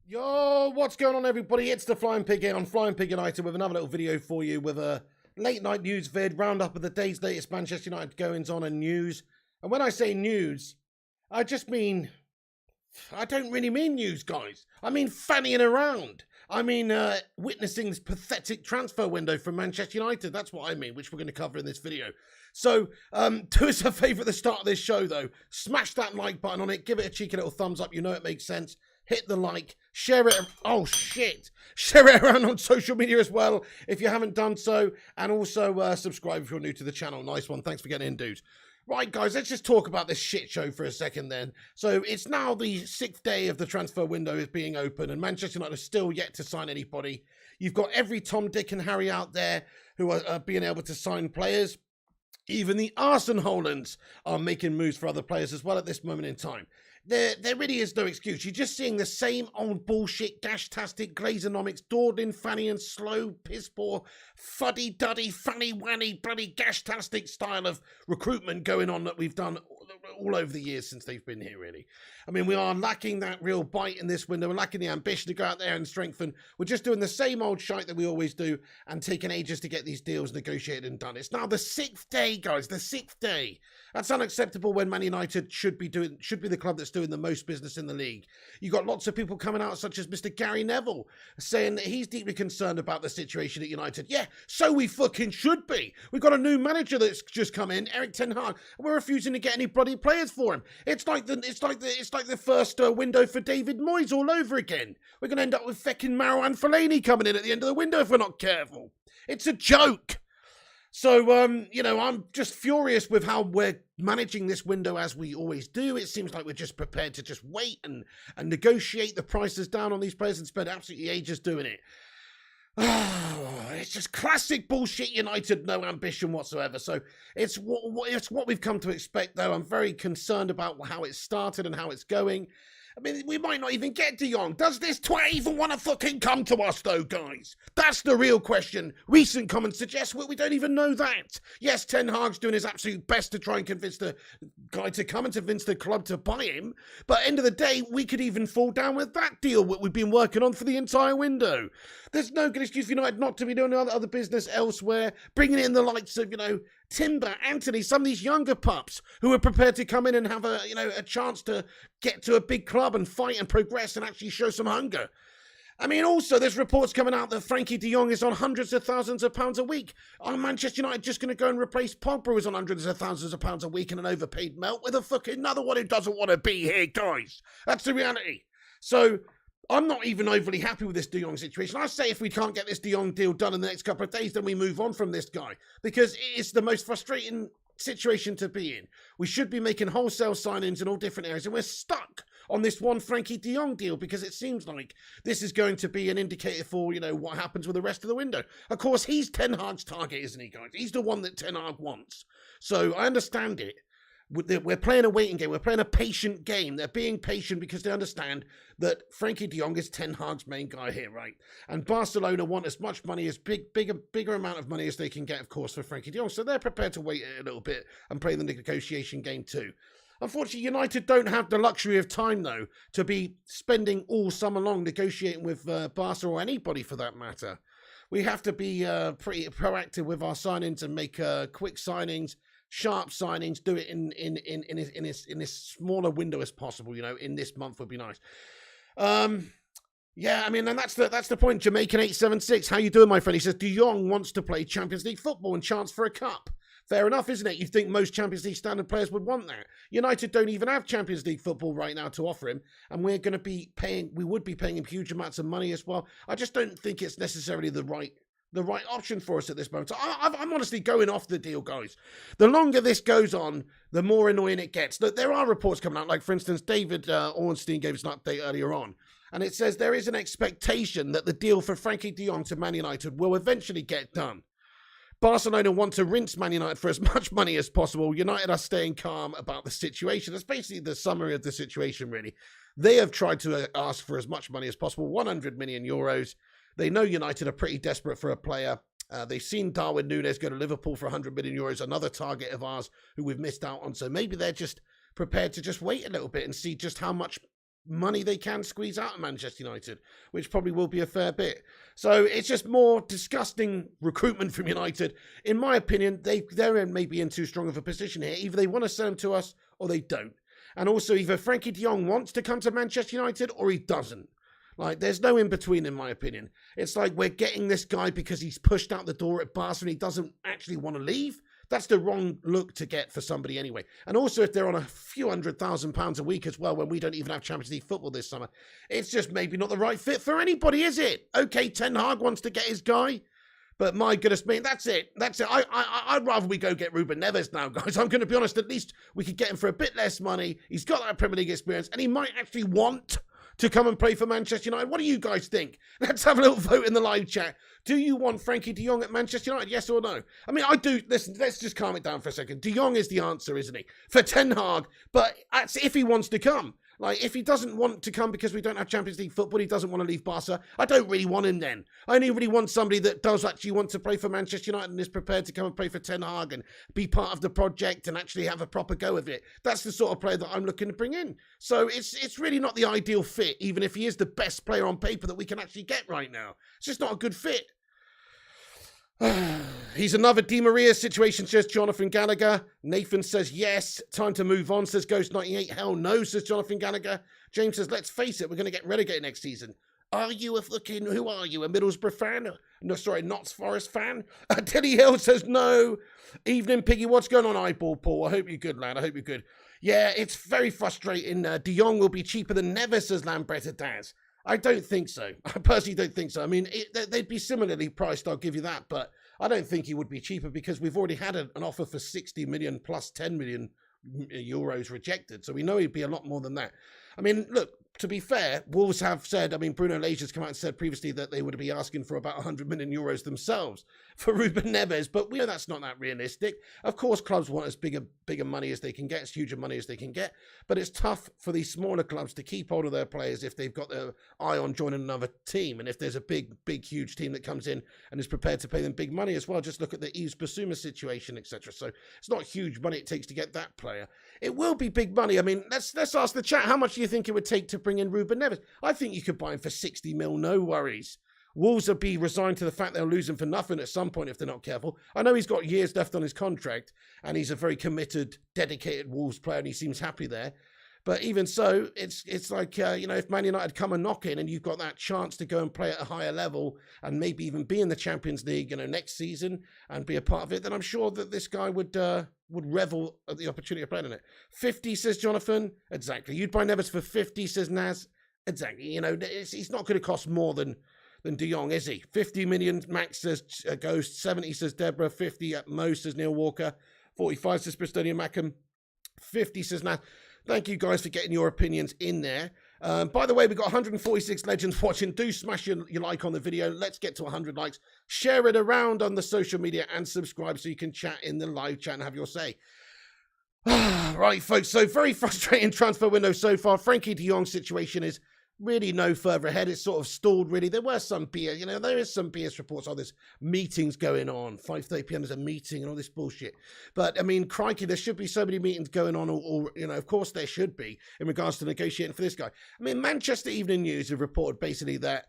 Yo, what's going on, everybody? It's the Flying Pig here on Flying Pig United with another little video for you with a late night news vid, roundup of the day's latest Manchester United goings on and news. And when I say news, I don't really mean news, guys. I mean fannying around. I mean witnessing this pathetic transfer window from Manchester United. That's what I mean, which we're going to cover in this video. So, do us a favour at the start of this show, though. Smash that like button on it. Give it a cheeky little thumbs up. You know it makes sense. Hit the like, share it. Oh, shit. Share it around on social media as well if you haven't done so. And also subscribe if you're new to the channel. Nice one. Thanks for getting in, dudes. Right, guys, let's just talk about this shit show for a second then. So it's now the 6th day of the transfer window is being open, and Manchester United are still yet to sign anybody. You've got every Tom, Dick and Harry out there who are being able to sign players. Even the Arsenholans are making moves for other players as well at this moment in time. There really is no excuse. You're just seeing the same old bullshit, gash-tastic, glazonomics, dawdling, fanny and slow, piss-poor, fuddy-duddy, fanny-wanny, bloody gash-tastic style of recruitment going on that we've done all over the years since they've been here, really. I mean, we are lacking that real bite in this window. We're lacking the ambition to go out there and strengthen. We're just doing the same old shite that we always do and taking ages to get these deals negotiated and done. It's now the 6th day, guys, the 6th day. That's unacceptable when Man United should be the club that's doing the most business in the league. You got lots of people coming out, such as Mr. Gary Neville, saying that he's deeply concerned about the situation at United. Yeah, so we fucking should be. We've got a new manager that's just come in, Erik Ten Hag, and we're refusing to get any bloody players for him. It's like the first window for David Moyes all over again. We're going to end up with feckin' Marouane Fellaini coming in at the end of the window if we're not careful. It's a joke. So, you know, I'm just furious with how we're managing this window as we always do. It seems like we're just prepared to just wait and negotiate the prices down on these players and spend absolutely ages doing it. Oh, it's just classic bullshit United, no ambition whatsoever. So it's what we've come to expect, though. I'm very concerned about how it started and how it's going. I mean, we might not even get De Jong. Does this twat even want to fucking come to us, though, guys? That's the real question. Recent comments suggest we don't even know that. Yes, Ten Hag's doing his absolute best to try and convince the guy to come and convince the club to buy him. But at the end of the day, we could even fall down with that deal that we've been working on for the entire window. There's no good excuse for United not to be doing other business elsewhere, bringing in the likes of, you know, Timber, Anthony, some of these younger pups who are prepared to come in and have a chance to get to a big club and fight and progress and actually show some hunger. I mean, also, there's reports coming out that Frankie de Jong is on hundreds of thousands of pounds a week. Are Manchester United just going to go and replace Pogba, who's on hundreds of thousands of pounds a week and an overpaid melt, with a fucking another one who doesn't want to be here, guys? That's the reality. So I'm not even overly happy with this De Jong situation. I say if we can't get this De Jong deal done in the next couple of days, then we move on from this guy, because it's the most frustrating situation to be in. We should be making wholesale signings in all different areas, and we're stuck on this one Frankie de Jong deal because it seems like this is going to be an indicator for, you know, what happens with the rest of the window. Of course, he's Ten Hag's target, isn't he, guys? He's the one that Ten Hag wants. So I understand it. We're playing a waiting game. We're playing a patient game. They're being patient because they understand that Frankie de Jong is Ten Hag's main guy here, right? And Barcelona want as much money, as bigger amount of money as they can get, of course, for Frankie de Jong. So they're prepared to wait a little bit and play the negotiation game too. Unfortunately, United don't have the luxury of time, though, to be spending all summer long negotiating with Barca or anybody for that matter. We have to be pretty proactive with our signings and make quick signings, sharp signings, do it in this smaller window as possible. You know, in this month would be nice. Yeah, I mean, and that's the point. Jamaican 876, how you doing, my friend? He says De Jong wants to play Champions League football and chance for a cup. Fair enough, isn't it? You think most Champions League standard players would want that. United don't even have Champions League football right now to offer him, and we would be paying him huge amounts of money as well. I just don't think it's necessarily the right option for us at this moment. So I'm honestly going off the deal, guys. The longer this goes on, the more annoying it gets. There are reports coming out, like, for instance, David Ornstein gave us an update earlier on, and it says there is an expectation that the deal for Frankie de Jong to Man United will eventually get done. Barcelona want to rinse Man United for as much money as possible. United are staying calm about the situation. That's basically the summary of the situation, really. They have tried to ask for as much money as possible, 100 million euros. They know United are pretty desperate for a player. They've seen Darwin Núñez go to Liverpool for 100 million euros, another target of ours who we've missed out on. So maybe they're just prepared to just wait a little bit and see just how much money they can squeeze out of Manchester United, which probably will be a fair bit. So it's just more disgusting recruitment from United. In my opinion, they're maybe in too strong of a position here. Either they want to sell him to us or they don't. And also either Frankie de Jong wants to come to Manchester United or he doesn't. Like, there's no in-between, in my opinion. It's like we're getting this guy because he's pushed out the door at Barca and he doesn't actually want to leave. That's the wrong look to get for somebody anyway. And also, if they're on a few £100,000 a week as well, when we don't even have Champions League football this summer, it's just maybe not the right fit for anybody, is it? Okay, Ten Hag wants to get his guy, but my goodness me, that's it. That's it. I'd rather we go get Ruben Neves now, guys. I'm going to be honest. At least we could get him for a bit less money. He's got that Premier League experience, and he might actually want to come and play for Manchester United. What do you guys think? Let's have a little vote in the live chat. Do you want Frankie de Jong at Manchester United? Yes or no? I mean, I do. Listen, let's just calm it down for a second. De Jong is the answer, isn't he? For Ten Hag. But that's if he wants to come. Like, if he doesn't want to come because we don't have Champions League football, he doesn't want to leave Barca, I don't really want him then. I only really want somebody that does actually want to play for Manchester United and is prepared to come and play for Ten Hag and be part of the project and actually have a proper go of it. That's the sort of player that I'm looking to bring in. So it's really not the ideal fit, even if he is the best player on paper that we can actually get right now. It's just not a good fit. He's another Di Maria situation, says Jonathan Gallagher. Nathan says yes. Time to move on, says Ghost98. Hell no, says Jonathan Gallagher. James says, let's face it, we're going to get relegated next season. Are you who are you, a Middlesbrough fan? No, sorry, Notts Forest fan? Teddy Hill says no. Evening, Piggy, what's going on, Eyeball Paul? I hope you're good, lad. I hope you're good. Yeah, it's very frustrating. De Jong will be cheaper than Neves, says Lambretta Daz. I don't think so. I personally don't think so. I mean, they'd be similarly priced, I'll give you that, but I don't think he would be cheaper because we've already had an offer for 60 million plus 10 million euros rejected. So we know he'd be a lot more than that. I mean, look, to be fair, Wolves have said, I mean, Bruno Lage's come out and said previously that they would be asking for about 100 million euros themselves for Ruben Neves, but we know that's not that realistic. Of course, clubs want as bigger money as they can get, as huge money as they can get, but it's tough for these smaller clubs to keep hold of their players if they've got their eye on joining another team, and if there's a big, huge team that comes in and is prepared to pay them big money as well. Just look at the Yves Bissouma situation, etc. So it's not huge money it takes to get that player. It will be big money. I mean, let's ask the chat, how much do you think it would take to bring in Ruben Neves? I think you could buy him for 60 mil, no worries. Wolves will be resigned to the fact they'll lose him for nothing at some point if they're not careful. I know he's got years left on his contract and he's a very committed, dedicated Wolves player and he seems happy there. But even so, it's like, you know, if Man United come and knock in and you've got that chance to go and play at a higher level and maybe even be in the Champions League, you know, next season and be a part of it, then I'm sure that this guy would revel at the opportunity of playing in it. 50, says Jonathan. Exactly. You'd buy Neves for 50, says Naz. Exactly. You know, he's not going to cost more than De Jong, is he? 50 million, Max says Ghost. 70, says Deborah. 50 at most, says Neil Walker. 45, says Bristolian Mackham. 50, says Naz. Thank you guys for getting your opinions in there. By the way, we've got 146 legends watching. Do smash your like on the video. Let's get to 100 likes. Share it around on the social media and subscribe so you can chat in the live chat and have your say. Right, folks. So very frustrating transfer window so far. Frankie de Jong's situation is really no further ahead. It's sort of stalled, really. There were some BS, you know, there is some BS reports on this meetings going on. 5:30 p.m. is a meeting and all this bullshit. But, I mean, crikey, there should be so many meetings going on, or you know, of course there should be, in regards to negotiating for this guy. I mean, Manchester Evening News have reported basically that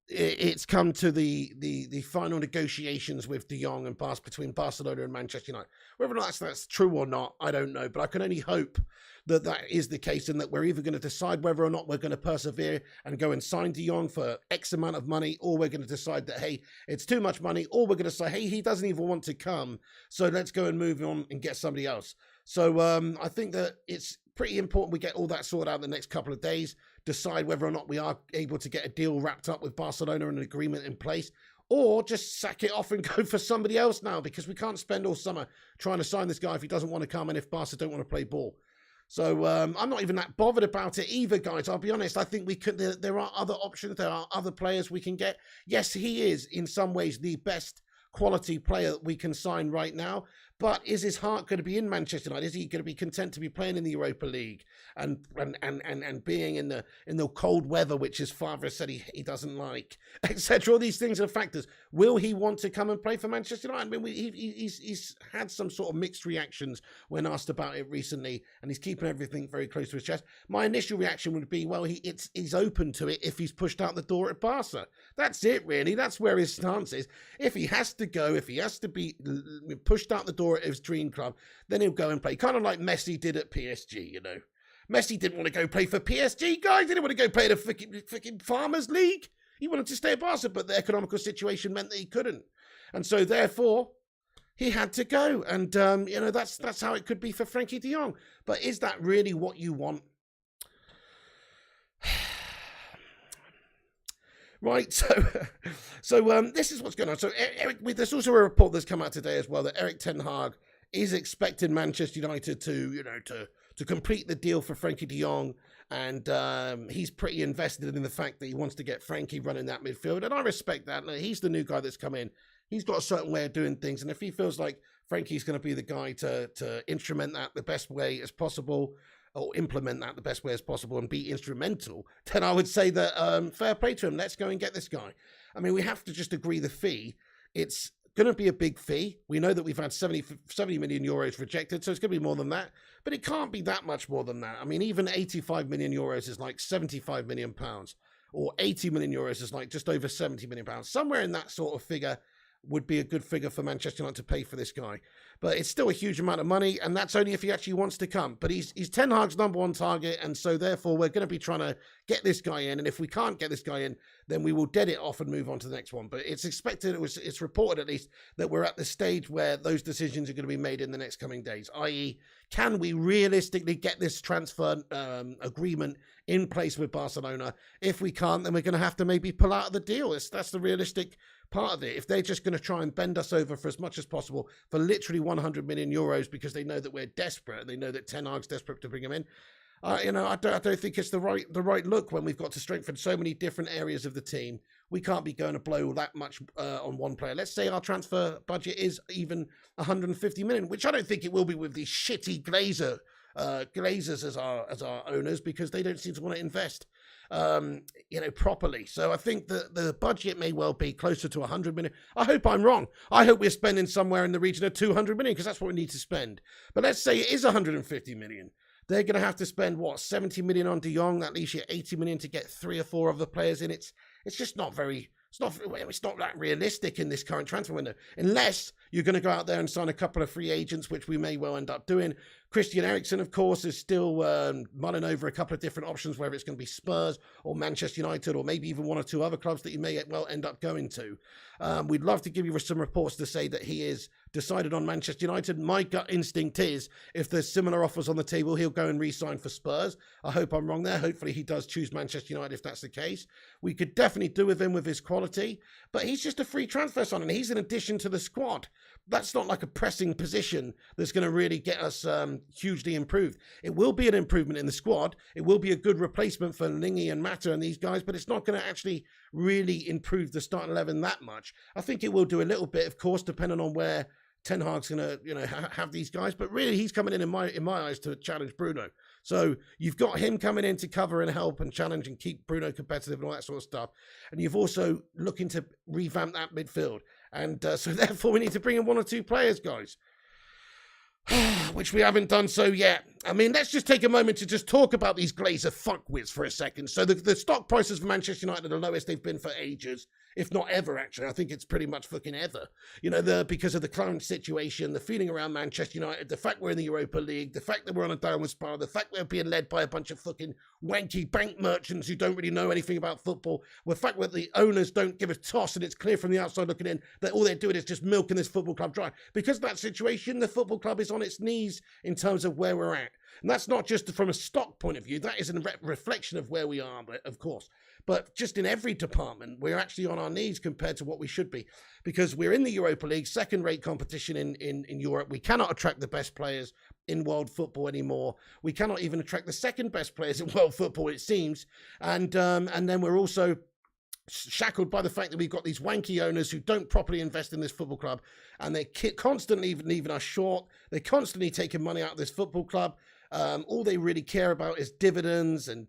it's come to the final negotiations with De Jong and between Barcelona and Manchester United. Whether or not that's true or not, I don't know. But I can only hope that that is the case and that we're either going to decide whether or not we're going to persevere and go and sign De Jong for X amount of money, or we're going to decide that, hey, it's too much money, or we're going to say, hey, he doesn't even want to come, so let's go and move on and get somebody else. So I think that it's pretty important we get all that sorted out in the next couple of days, decide whether or not we are able to get a deal wrapped up with Barcelona and an agreement in place, or just sack it off and go for somebody else now, because we can't spend all summer trying to sign this guy if he doesn't want to come and if Barca don't want to play ball. So I'm not even that bothered about it either, guys. I'll be honest. I think we could. There are other options. There are other players we can get. Yes, he is in some ways the best quality player that we can sign right now. But is his heart going to be in Manchester United? Is he going to be content to be playing in the Europa League and being in the cold weather, which his father said he doesn't like, etc.? All these things are factors. Will he want to come and play for Manchester United? I mean, he's had some sort of mixed reactions when asked about it recently, and he's keeping everything very close to his chest. My initial reaction would be, well, he's open to it if he's pushed out the door at Barca. That's it, really. That's where his stance is. If he has to go, if he has to be pushed out the door at his dream club, then he'll go and play. Kind of like Messi did at PSG, you know. Messi didn't want to go play for PSG, guys. He didn't want to go play in a freaking Farmers League. He wanted to stay at Barca, but the economical situation meant that he couldn't. And so, therefore, he had to go. And, you know, that's how it could be for Frankie de Jong. But is that really what you want? Right, so this is what's going on. So there's also a report that's come out today as well that Erik ten Hag is expecting Manchester United to complete the deal for Frankie de Jong, and he's pretty invested in the fact that he wants to get Frankie running that midfield, and I respect that. He's the new guy that's come in. He's got a certain way of doing things, and if he feels like Frankie's going to be the guy to instrument that the best way as possible, or implement that the best way as possible and be instrumental, then I would say that fair play to him. Let's go and get this guy. I mean, we have to just agree the fee. It's going to be a big fee. We know that we've had 70 million euros rejected, so it's going to be more than that. But it can't be that much more than that. I mean, even 85 million euros is like 75 million pounds, or 80 million euros is like just over 70 million pounds. Somewhere in that sort of figure would be a good figure for Manchester United to pay for this guy. But it's still a huge amount of money, and that's only if he actually wants to come. But he's Ten Hag's number one target, and so therefore we're going to be trying to get this guy in, and if we can't get this guy in, then we will dead it off and move on to the next one. But it's expected, it's reported at least, that we're at the stage where those decisions are going to be made in the next coming days, i.e., can we realistically get this transfer agreement in place with Barcelona? If we can't, then we're going to have to maybe pull out of the deal. That's the realistic part of it. If they're just going to try and bend us over for as much as possible for literally 100 million euros because they know that we're desperate and they know that Ten Hag's desperate to bring him in, you know, I don't think it's the right look when we've got to strengthen so many different areas of the team. We can't be going to blow that much on one player. Let's say our transfer budget is even 150 million, which I don't think it will be with these shitty Glazers as our owners, because they don't seem to want to invest, you know, properly. So I think that the budget may well be closer to 100 million. I hope I'm wrong. I hope we're spending somewhere in the region of 200 million, because that's what we need to spend. But let's say it is 150 million. They're going to have to spend, what, 70 million on de Jong. That leaves you 80 million to get 3 or 4 other players in. It's just not very... It's not that realistic in this current transfer window, unless you're going to go out there and sign a couple of free agents, which we may well end up doing. Christian Eriksen, of course, is still mulling over a couple of different options, whether it's going to be Spurs or Manchester United, or maybe even 1 or 2 other clubs that you may well end up going to. We'd love to give you some reports to say that he is decided on Manchester United. My gut instinct is, if there's similar offers on the table, he'll go and re-sign for Spurs. I hope I'm wrong there. Hopefully he does choose Manchester United if that's the case. We could definitely do with him with his quality, but he's just a free transfer sign, and he's an addition to the squad. That's not like a pressing position that's going to really get us hugely improved. It will be an improvement in the squad. It will be a good replacement for Lingy and Mata and these guys, but it's not going to actually really improve the starting 11 that much. I think it will do a little bit, of course, depending on where Ten Hag's going to, you know, have these guys. But really, he's coming in my eyes to challenge Bruno. So you've got him coming in to cover and help and challenge and keep Bruno competitive and all that sort of stuff. And you've also looking to revamp that midfield. And so therefore, we need to bring in 1 or 2 players, guys. Which we haven't done so yet. I mean, let's just take a moment to just talk about these Glazer fuckwits for a second. So the stock prices for Manchester United are the lowest they've been for ages, if not ever, actually. I think it's pretty much fucking ever. You know, because of the current situation, the feeling around Manchester United, the fact we're in the Europa League, the fact that we're on a downward spiral, the fact we're being led by a bunch of fucking wanky bank merchants who don't really know anything about football, the fact that the owners don't give a toss, and it's clear from the outside looking in that all they're doing is just milking this football club dry. Because of that situation, the football club is on its knees in terms of where we're at. And that's not just from a stock point of view. That is a reflection of where we are, of course. But just in every department, we're actually on our knees compared to what we should be. Because we're in the Europa League, second-rate competition in Europe. We cannot attract the best players in world football anymore. We cannot even attract the second-best players in world football, it seems. And then we're also shackled by the fact that we've got these wanky owners who don't properly invest in this football club, and they're constantly leaving us short. They're constantly taking money out of this football club. All they really care about is dividends, and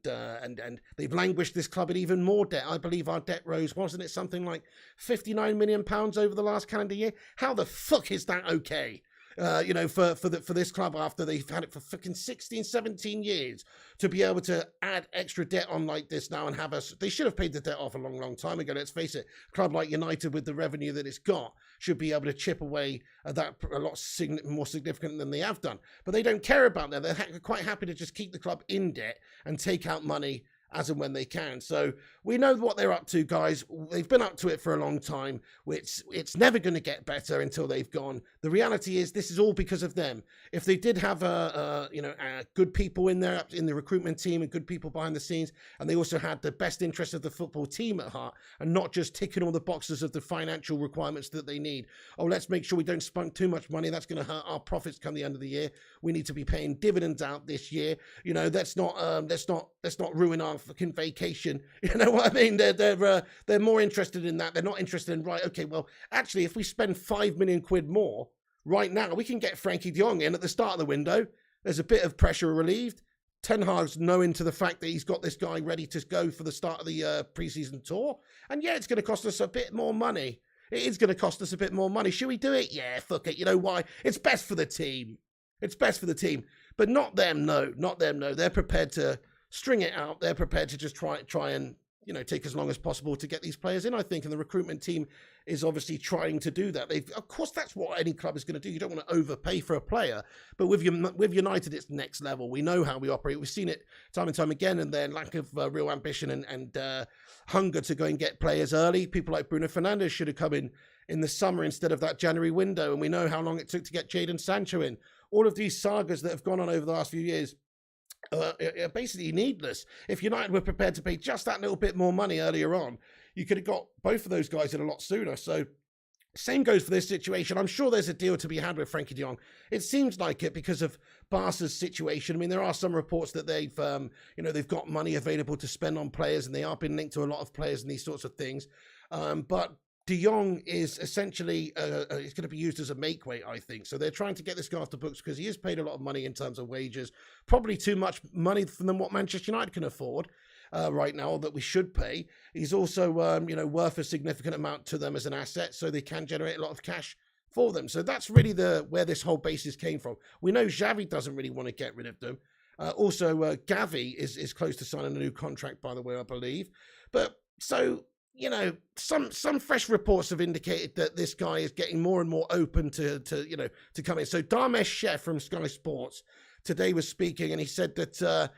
they've languished this club in even more debt. I believe our debt rose, wasn't it, something like £59 million over the last calendar year? How the fuck is that okay? For this club, after they've had it for fucking 16, 17 years, to be able to add extra debt on like this now and have us, they should have paid the debt off a long, long time ago. Let's face it, a club like United, with the revenue that it's got, should be able to chip away at that a lot more significant than they have done. But they don't care about that. They're quite happy to just keep the club in debt and take out money as and when they can. So we know what they're up to, guys. They've been up to it for a long time. It's never going to get better until they've gone. The reality is this is all because of them. If they did have good people in there, in the recruitment team, and good people behind the scenes, and they also had the best interest of the football team at heart, and not just ticking all the boxes of the financial requirements that they need. Oh, let's make sure we don't spunk too much money. That's going to hurt our profits come the end of the year. We need to be paying dividends out this year. Let's not ruin our fucking vacation. You know what I mean? They're more interested in that. They're not interested in, right, okay, well, actually, if we spend £5 million more right now, we can get Frankie de Jong in at the start of the window. There's a bit of pressure relieved. Ten Hag's knowing to the fact that he's got this guy ready to go for the start of the preseason tour. And yeah, it's going to cost us a bit more money. It is going to cost us a bit more money. Should we do it? Yeah, fuck it. You know why? It's best for the team. It's best for the team. But not them, no. Not them, no. They're prepared to string it out. They're prepared to just try and take as long as possible to get these players in, I think. And the recruitment team is obviously trying to do that. Of course, that's what any club is going to do. You don't want to overpay for a player. But with United, it's next level. We know how we operate. We've seen it time and time again, and their lack of real ambition and hunger to go and get players early. People like Bruno Fernandes should have come in the summer instead of that January window. And we know how long it took to get Jadon Sancho in. All of these sagas that have gone on over the last few years are basically needless. If United were prepared to pay just that little bit more money earlier on, you could have got both of those guys in a lot sooner. So same goes for this situation. I'm sure there's a deal to be had with Frankie de Jong. It seems like it because of Barca's situation. I mean, there are some reports that they've got money available to spend on players, and they are being linked to a lot of players and these sorts of things. But de Jong is essentially it's going to be used as a make weight, I think. So they're trying to get this guy off the books because he is paid a lot of money in terms of wages, probably too much money than what Manchester United can afford right now, or that we should pay. He's also worth a significant amount to them as an asset, so they can generate a lot of cash for them. So that's really where this whole basis came from. We know Xavi doesn't really want to get rid of them. Also, Gavi is close to signing a new contract, by the way, I believe. But so, some fresh reports have indicated that this guy is getting more and more open to come in. So Dharmesh Sheth from Sky Sports today was speaking, and he said that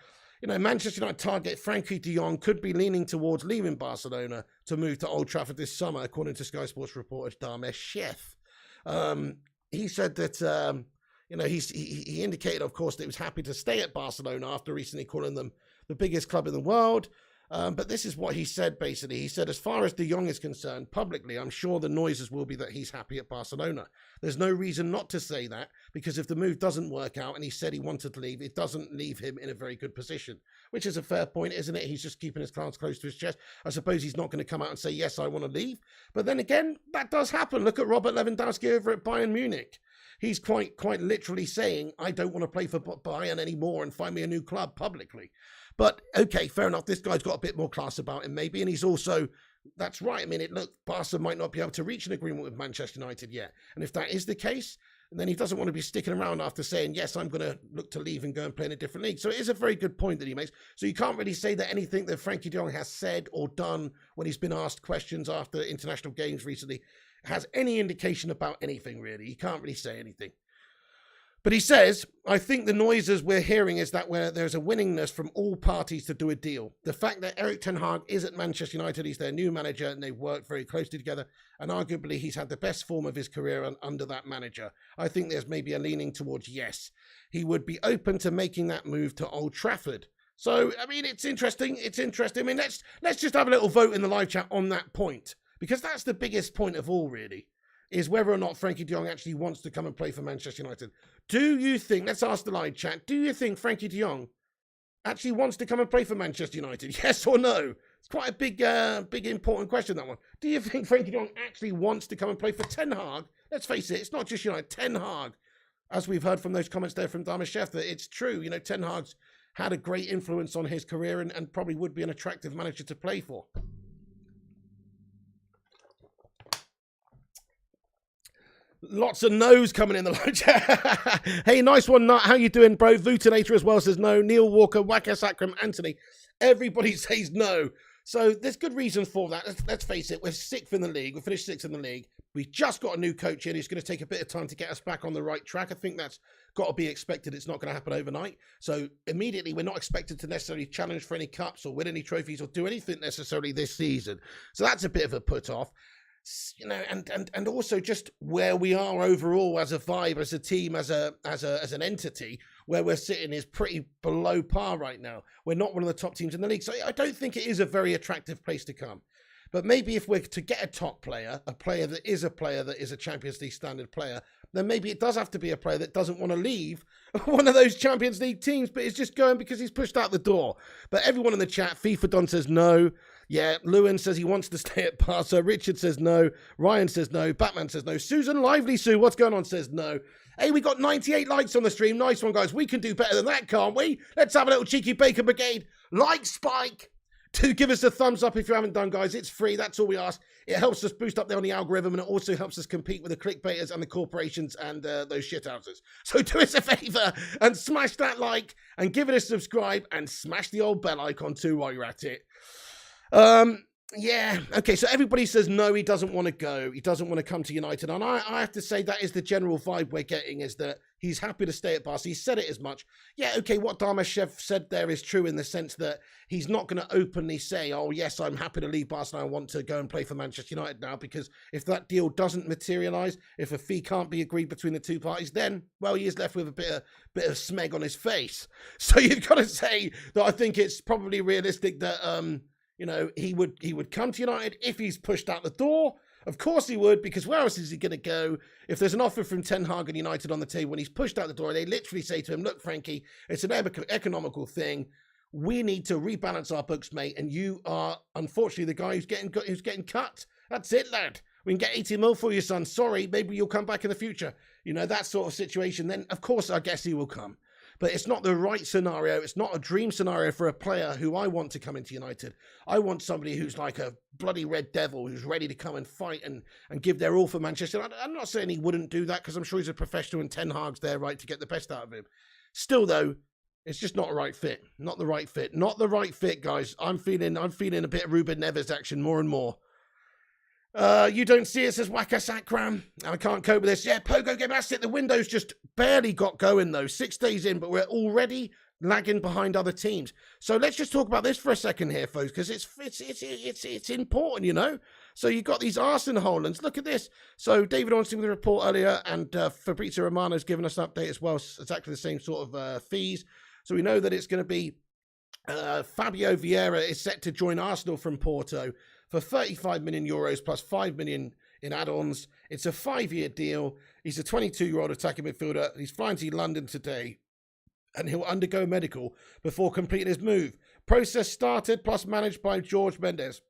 Manchester United target Frankie de Jong could be leaning towards leaving Barcelona to move to Old Trafford this summer, according to Sky Sports reporter Dharmesh Sheth. He said that he indicated, of course, that he was happy to stay at Barcelona after recently calling them the biggest club in the world. But this is what he said, basically. He said, as far as de Jong is concerned, publicly, I'm sure the noises will be that he's happy at Barcelona. There's no reason not to say that, because if the move doesn't work out and he said he wanted to leave, it doesn't leave him in a very good position, which is a fair point, isn't it? He's just keeping his cards close to his chest. I suppose he's not going to come out and say, yes, I want to leave. But then again, that does happen. Look at Robert Lewandowski over at Bayern Munich. He's quite literally saying, I don't want to play for Bayern anymore and find me a new club publicly. But, okay, fair enough. This guy's got a bit more class about him, maybe. And he's also, that's right. I mean, Barca might not be able to reach an agreement with Manchester United yet. And if that is the case, then he doesn't want to be sticking around after saying, yes, I'm going to look to leave and go and play in a different league. So it is a very good point that he makes. So you can't really say that anything that Frankie de Jong has said or done when he's been asked questions after international games recently has any indication about anything, really. He can't really say anything. But he says, I think the noises we're hearing is that where there's a willingness from all parties to do a deal. The fact that Erik ten Hag is at Manchester United, he's their new manager, and they've worked very closely together, and arguably he's had the best form of his career under that manager. I think there's maybe a leaning towards yes. He would be open to making that move to Old Trafford. So, I mean, it's interesting. It's interesting. I mean, let's just have a little vote in the live chat on that point, because that's the biggest point of all, really, is whether or not Frankie de Jong actually wants to come and play for Manchester United. Do you think, let's ask the live chat, do you think Frankie de Jong actually wants to come and play for Manchester United? Yes or no? It's quite a big important question, that one. Do you think Frankie Jong actually wants to come and play for Ten Hag? Let's face it, it's not just United. Ten Hag, as we've heard from those comments there from Darmashef, that it's true. You know, Ten Hag's had a great influence on his career and probably would be an attractive manager to play for. Lots of no's coming in the live. Hey, nice one, Nut. How you doing, bro? Vutinator as well says no. Neil Walker, Wakas Akram, Anthony. Everybody says no. So there's good reason for that. Let's face it, we're sixth in the league. We finished sixth in the league. We've just got a new coach in. It's going to take a bit of time to get us back on the right track. I think that's got to be expected. It's not going to happen overnight. So immediately, we're not expected to necessarily challenge for any cups or win any trophies or do anything necessarily this season. So that's a bit of a put off. You know, and also just where we are overall as a vibe, as a team, as an entity, where we're sitting is pretty below par right now. We're not one of the top teams in the league, so I don't think it is a very attractive place to come. But maybe if we're to get a top player, a player that is a Champions League standard player, then maybe it does have to be a player that doesn't want to leave one of those Champions League teams, but is just going because he's pushed out the door. But everyone in the chat, FIFA Don says no. Yeah, Lewin says he wants to stay at Barca. Richard says no. Ryan says no. Batman says no. Susan Lively Sue, what's going on, says no. Hey, we got 98 likes on the stream. Nice one, guys. We can do better than that, can't we? Let's have a little cheeky bacon brigade. Like Spike. To give us a thumbs up if you haven't done, guys. It's free. That's all we ask. It helps us boost up there on the algorithm, and it also helps us compete with the clickbaiters and the corporations and those shithouses. So do us a favor and smash that like and give it a subscribe and smash the old bell icon too while you're at it. Yeah, okay, so everybody says no, he doesn't want to go. He doesn't want to come to United. And I have to say that is the general vibe we're getting, is that he's happy to stay at Barca. He said it as much. Yeah, okay, what Darmashev said there is true in the sense that he's not going to openly say, oh, yes, I'm happy to leave Barca and I want to go and play for Manchester United now, because if that deal doesn't materialise, if a fee can't be agreed between the two parties, then, well, he is left with a bit of smeg on his face. So you've got to say that I think it's probably realistic that, you know, he would come to United if he's pushed out the door. Of course he would, because where else is he going to go? If there's an offer from Ten Hag and United on the table when he's pushed out the door, they literally say to him, look, Frankie, it's an economical thing. We need to rebalance our books, mate, and you are, unfortunately, the guy who's getting cut. That's it, lad. We can get 80 mil for you, son. Sorry, maybe you'll come back in the future. You know, that sort of situation. Then, of course, I guess he will come. But it's not the right scenario. It's not a dream scenario for a player who I want to come into United. I want somebody who's like a bloody red devil, who's ready to come and fight and give their all for Manchester. I'm not saying he wouldn't do that, because I'm sure he's a professional and Ten Hag's there, right, to get the best out of him. Still, though, it's just not a right fit. Not the right fit. Not the right fit, guys. I'm feeling a bit of Ruben Neves action more and more. You don't see it, says Wakas Akram. I can't cope with this. Yeah, Pogo game. That's it. The window's just barely got going, though. 6 days in, but we're already lagging behind other teams. So let's just talk about this for a second here, folks, because it's important, you know. So you've got these Arsenal Hollands. Look at this. So David Ornstein with a report earlier, and Fabrizio Romano's given us an update as well. Exactly the same sort of fees. So we know that it's going to be Fabio Vieira is set to join Arsenal from Porto for 35 million euros plus 5 million in add-ons. It's a 5-year deal. He's a 22-year-old attacking midfielder. He's flying to London today, and he'll undergo medical before completing his move. Process started, plus managed by George Mendes.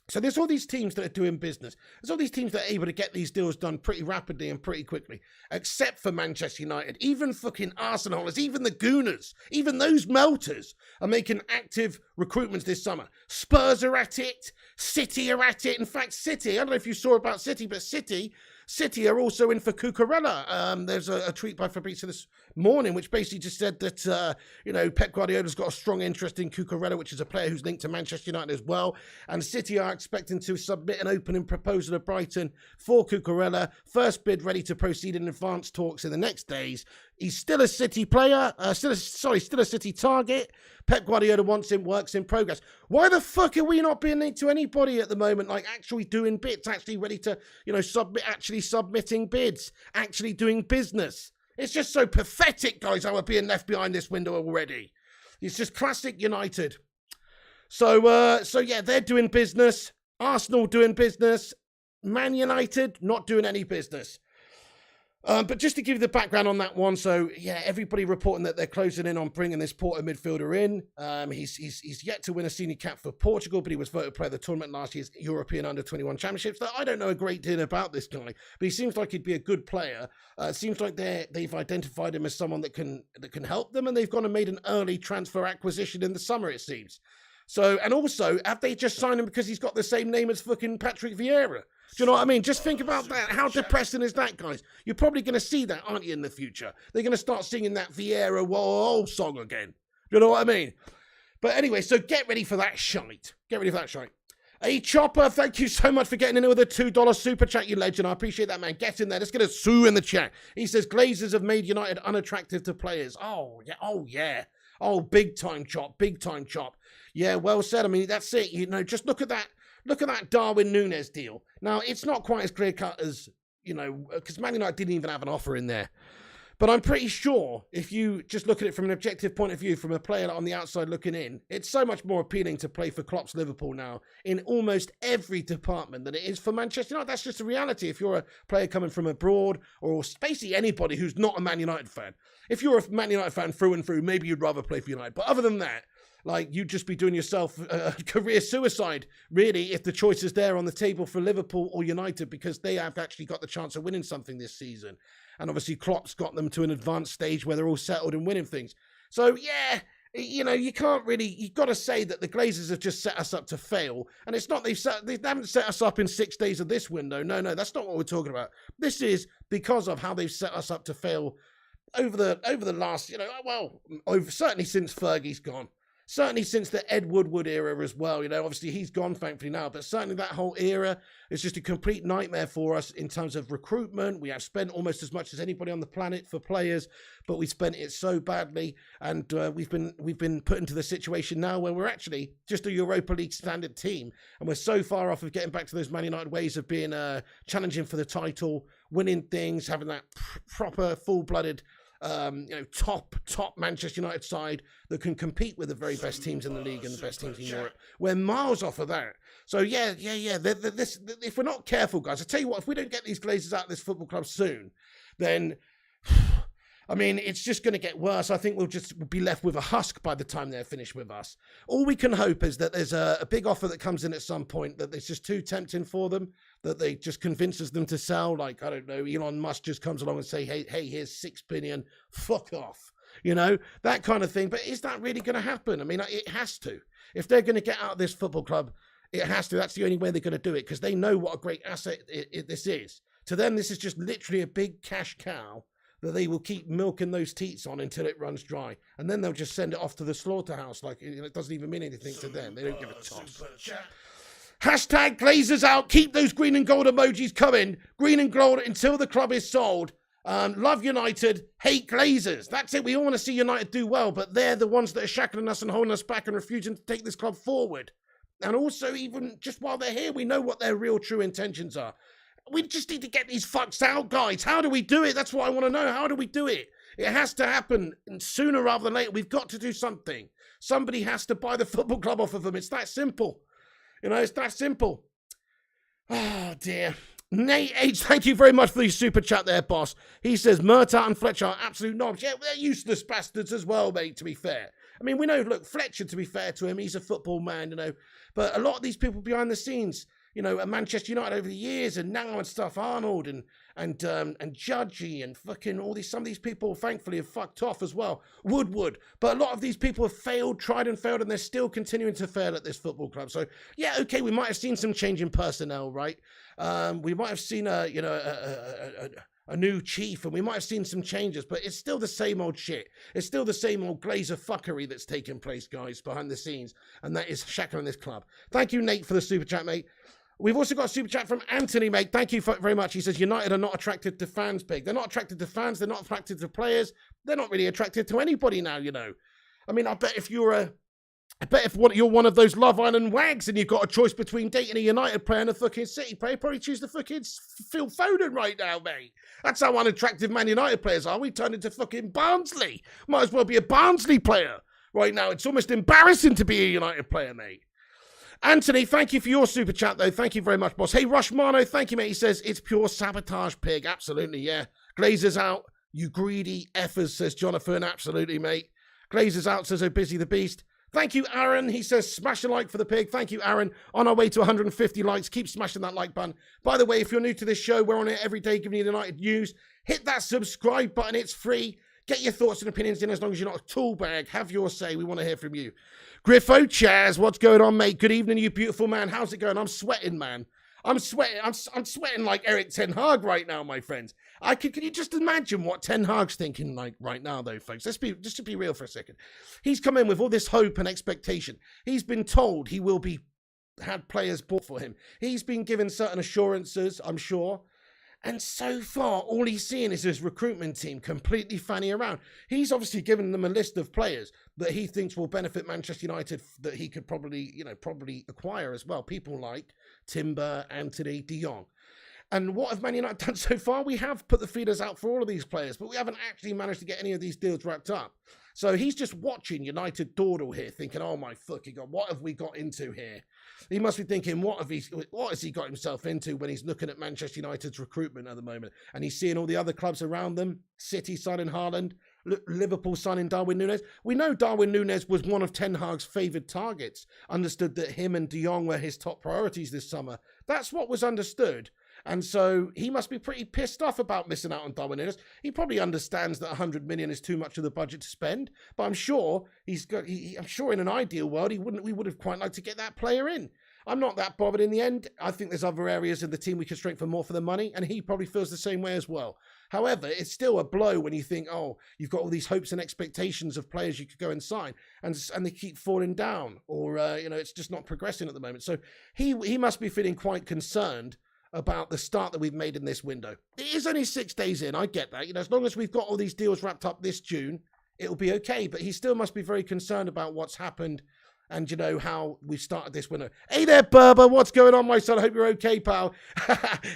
So there's all these teams that are doing business. There's all these teams that are able to get these deals done pretty rapidly and pretty quickly, except for Manchester United. Even fucking Arsenal, even the Gooners, even those melters are making active recruitments this summer. Spurs are at it. City are at it. In fact, City, I don't know if you saw about City, but City are also in for Cucurella. There's a tweet by Fabrizio this morning which basically just said that, you know, Pep Guardiola's got a strong interest in Cucurella, which is a player who's linked to Manchester United as well. And City are expecting to submit an opening proposal to Brighton for Cucurella. First bid ready to proceed in advanced talks in the next days. He's still a City player, still a City target. Pep Guardiola wants him, works in progress. Why the fuck are we not being linked to anybody at the moment, like actually doing bits, actually ready to, you know, submitting bids, actually doing business? It's just so pathetic, guys, how we're being left behind this window already. It's just classic United. So yeah, they're doing business. Arsenal doing business. Man United not doing any business. But just to give you the background on that one, so yeah, everybody reporting that they're closing in on bringing this Porto midfielder in. He's yet to win a senior cap for Portugal, but he was voted player of the tournament last year's European Under-21 Championships. So I don't know a great deal about this guy, but he seems like he'd be a good player. It seems like they've identified him as someone that can help them, and they've gone and made an early transfer acquisition in the summer, it seems. So, and also, have they just signed him because he's got the same name as fucking Patrick Vieira? Do you know what I mean? Just think about that. How depressing is that, guys? You're probably going to see that, aren't you, in the future? They're going to start singing that Vieira Whoa song again. Do you know what I mean? But anyway, so get ready for that shite. Get ready for that shite. Hey, Chopper, thank you so much for getting in with a $2 super chat, you legend. I appreciate that, man. Get in there. Let's get a Sue in the chat. He says, Glazers have made United unattractive to players. Oh, yeah. Oh, yeah. Oh, big time, Chop. Big time, Chop. Yeah, well said. I mean, that's it. You know, just look at that. Look at that Darwin Núñez deal. Now, it's not quite as clear-cut as, you know, because Man United didn't even have an offer in there. But I'm pretty sure if you just look at it from an objective point of view, from a player on the outside looking in, it's so much more appealing to play for Klopp's Liverpool now in almost every department than it is for Manchester United. That's just a reality. If you're a player coming from abroad, or basically anybody who's not a Man United fan. If you're a Man United fan through and through, maybe you'd rather play for United. But other than that, like, you'd just be doing yourself career suicide, really, if the choice is there on the table for Liverpool or United, because they have actually got the chance of winning something this season. And obviously, Klopp's got them to an advanced stage where they're all settled and winning things. So, yeah, you know, you can't really, you've got to say that the Glazers have just set us up to fail. And it's not, they haven't set us up in 6 days of this window. No, that's not what we're talking about. This is because of how they've set us up to fail over the last, you know, well, certainly since Fergie's gone. Certainly since the Ed Woodward era as well. You know, obviously he's gone, thankfully, now. But certainly that whole era is just a complete nightmare for us in terms of recruitment. We have spent almost as much as anybody on the planet for players, but we spent it so badly. And we've been put into the situation now where we're actually just a Europa League standard team. And we're so far off of getting back to those Man United ways of being challenging for the title, winning things, having that proper, full-blooded, you know, top Manchester United side that can compete with the very best teams in the league and the best teams in Europe. We're miles off of that. So yeah. If we're not careful, guys, I tell you what, if we don't get these Glazers out of this football club soon, then I mean, it's just going to get worse. I think we'll just be left with a husk by the time they're finished with us. All we can hope is that there's a big offer that comes in at some point that it's just too tempting for them, that they just convinces them to sell. Like, I don't know, Elon Musk just comes along and say, hey, here's $6 billion, fuck off. You know, that kind of thing. But is that really going to happen? I mean, it has to. If they're going to get out of this football club, it has to. That's the only way they're going to do it, because they know what a great asset this is. To them, this is just literally a big cash cow that they will keep milking those teats on until it runs dry. And then they'll just send it off to the slaughterhouse. Like, it doesn't even mean anything to them. They don't give a toss. Hashtag Glazers out. Keep those green and gold emojis coming. Green and gold until the club is sold. Love United, hate Glazers. That's it. We all want to see United do well, but they're the ones that are shackling us and holding us back and refusing to take this club forward. And also, even just while they're here, we know what their real true intentions are. We just need to get these fucks out, guys. How do we do it? That's what I want to know. How do we do it? It has to happen sooner rather than later. We've got to do something. Somebody has to buy the football club off of them. It's that simple. You know, it's that simple. Oh, dear. Nate H, thank you very much for the super chat there, boss. He says, Murtaugh and Fletcher are absolute knobs. Yeah, they're useless bastards as well, mate, to be fair. I mean, we know, look, Fletcher, to be fair to him, he's a football man, you know. But a lot of these people behind the scenes, you know, at Manchester United over the years and now and stuff, Arnold and Judgy and fucking all these, some of these people thankfully have fucked off as well. Woodward. But a lot of these people have failed, tried and failed, and they're still continuing to fail at this football club. So yeah, okay, we might have seen some change in personnel, right? We might have seen a new chief, and we might have seen some changes, but it's still the same old shit. It's still the same old Glazer fuckery that's taking place, guys, behind the scenes, and that is shackling this club. Thank you, Nate, for the super chat, mate. We've also got a super chat from Anthony, mate. Thank you very much. He says, United are not attracted to fans, Big. They're not attracted to fans. They're not attracted to players. They're not really attracted to anybody now, you know. I mean, I bet if you're one of those Love Island wags and you've got a choice between dating a United player and a fucking City player, probably choose the fucking Phil Foden right now, mate. That's how unattractive Man United players are. We turned into fucking Barnsley. Might as well be a Barnsley player right now. It's almost embarrassing to be a United player, mate. Anthony, thank you for your super chat, though. Thank you very much, boss. Hey, Rushmano, thank you, mate. He says, it's pure sabotage, Pig. Absolutely, yeah. Glazers out, you greedy effers, says Jonathan. Absolutely, mate. Glazers out, says Oh Busy the Beast. Thank you, Aaron. He says, smash a like for the pig. Thank you, Aaron. On our way to 150 likes. Keep smashing that like button. By the way, if you're new to this show, we're on it every day giving you the United news. Hit that subscribe button. It's free. Get your thoughts and opinions in as long as you're not a tool bag. Have your say. We want to hear from you. Griffo Chaz, what's going on, mate? Good evening, you beautiful man. How's it going? I'm sweating, man. I'm sweating. I'm sweating like Erik Ten Hag right now, my friends. Can you just imagine what Ten Hag's thinking like right now, though, folks? Just to be real for a second. He's come in with all this hope and expectation. He's been told he will be had players bought for him. He's been given certain assurances, I'm sure. And so far, all he's seeing is his recruitment team completely fanning around. He's obviously given them a list of players that he thinks will benefit Manchester United that he could probably acquire as well. People like Timber, Anthony, De Jong. And what have Man United done so far? We have put the feeders out for all of these players, but we haven't actually managed to get any of these deals wrapped up. So he's just watching United dawdle here, thinking, oh my fucking God, what have we got into here? He must be thinking, what has he got himself into when he's looking at Manchester United's recruitment at the moment? And he's seeing all the other clubs around them, City signing Haaland, Liverpool signing Darwin Núñez. We know Darwin Núñez was one of Ten Hag's favoured targets, understood that him and De Jong were his top priorities this summer. That's what was understood. And so he must be pretty pissed off about missing out on Darwin Núñez. He probably understands that 100 million is too much of the budget to spend, but I'm sure I'm sure in an ideal world we would have quite liked to get that player in. I'm not that bothered in the end. I think there's other areas of the team we could strengthen more for the money, and he probably feels the same way as well. However, it's still a blow when you think, oh, you've got all these hopes and expectations of players you could go and sign, and they keep falling down, or it's just not progressing at the moment. So he must be feeling quite concerned about the start that we've made in this window. It is only 6 days in, I get that. As long as we've got all these deals wrapped up this June, it'll be okay. But he still must be very concerned about what's happened and, how we've started this window. Hey there, Berber, what's going on, my son? I hope you're okay, pal.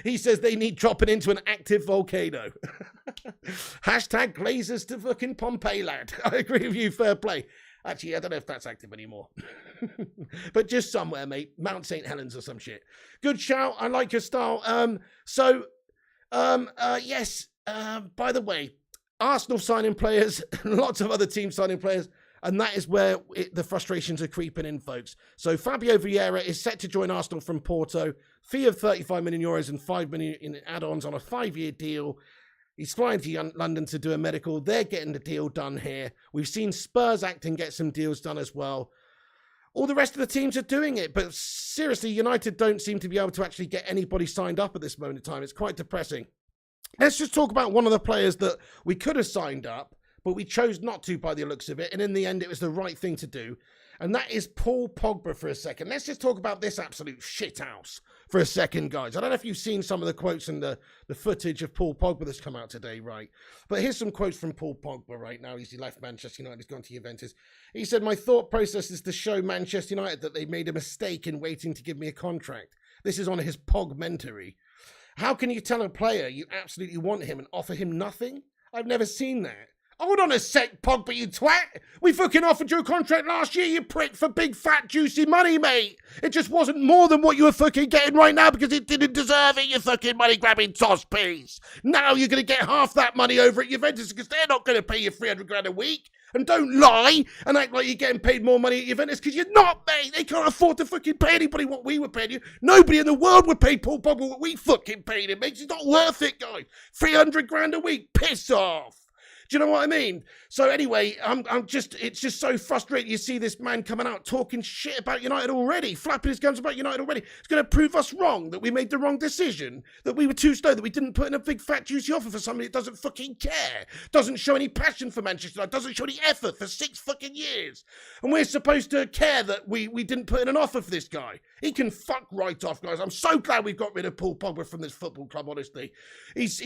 He says they need dropping into an active volcano. Hashtag Glazers to fucking Pompeii, lad. I agree with you, fair play. Actually, I don't know if that's active anymore. But just somewhere, mate. Mount St. Helens or some shit. Good shout. I like your style. Yes. By the way, Arsenal signing players, lots of other teams signing players, and that is where the frustrations are creeping in, folks. So Fabio Vieira is set to join Arsenal from Porto. Fee of 35 million euros and 5 million in add-ons on a 5-year deal. He's flying to London to do a medical. They're getting the deal done here. We've seen Spurs act and get some deals done as well. All the rest of the teams are doing it. But seriously, United don't seem to be able to actually get anybody signed up at this moment in time. It's quite depressing. Let's just talk about one of the players that we could have signed up, but we chose not to by the looks of it. And in the end, it was the right thing to do. And that is Paul Pogba for a second. Let's just talk about this absolute shithouse for a second, guys. I don't know if you've seen some of the quotes and the footage of Paul Pogba that's come out today, right? But here's some quotes from Paul Pogba right now. He left Manchester United, he's gone to Juventus. He said, my thought process is to show Manchester United that they made a mistake in waiting to give me a contract. This is on his Pogmentary. How can you tell a player you absolutely want him and offer him nothing? I've never seen that. Hold on a sec, Pogba, you twat. We fucking offered you a contract last year, you prick, for big, fat, juicy money, mate. It just wasn't more than what you were fucking getting right now because it didn't deserve it, you fucking money-grabbing toss piece. Now you're going to get half that money over at Juventus because they're not going to pay you 300 grand a week. And don't lie and act like you're getting paid more money at Juventus because you're not, mate. They can't afford to fucking pay anybody what we were paying you. Nobody in the world would pay Paul Pogba what we fucking paid him, mate. It's not worth it, guys. 300 grand a week. Piss off. Do you know what I mean? So anyway, it's just so frustrating. You see this man coming out talking shit about United already, flapping his gums about United already. It's going to prove us wrong, that we made the wrong decision, that we were too slow, that we didn't put in a big fat juicy offer for somebody that doesn't fucking care, doesn't show any passion for Manchester United, doesn't show any effort for 6 fucking years. And we're supposed to care that we didn't put in an offer for this guy. He can fuck right off, guys. I'm so glad we've got rid of Paul Pogba from this football club, honestly. It's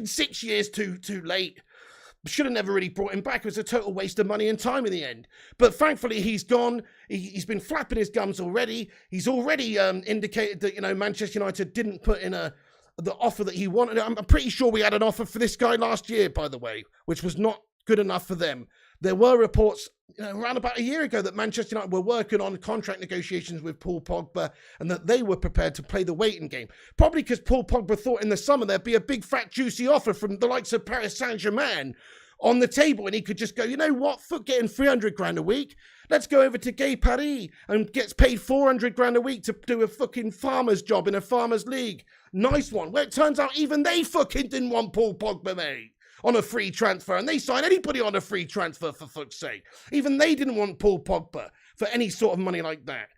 6 years too late. Should have never really brought him back. It was a total waste of money and time in the end. But thankfully, he's gone. He's been flapping his gums already. He's already indicated that, Manchester United didn't put in the offer that he wanted. I'm pretty sure we had an offer for this guy last year, by the way, which was not good enough for them. there were reports around about a year ago that Manchester United were working on contract negotiations with Paul Pogba and that they were prepared to play the waiting game. Probably because Paul Pogba thought in the summer there'd be a big, fat, juicy offer from the likes of Paris Saint-Germain on the table, and he could just go, you know what, fuck getting 300 grand a week. Let's go over to Gay Paris and gets paid 400 grand a week to do a fucking farmer's job in a farmer's league. Nice one. Well, it turns out even they fucking didn't want Paul Pogba, mate, on a free transfer, and they signed anybody on a free transfer, for fuck's sake. Even they didn't want Paul Pogba for any sort of money like that.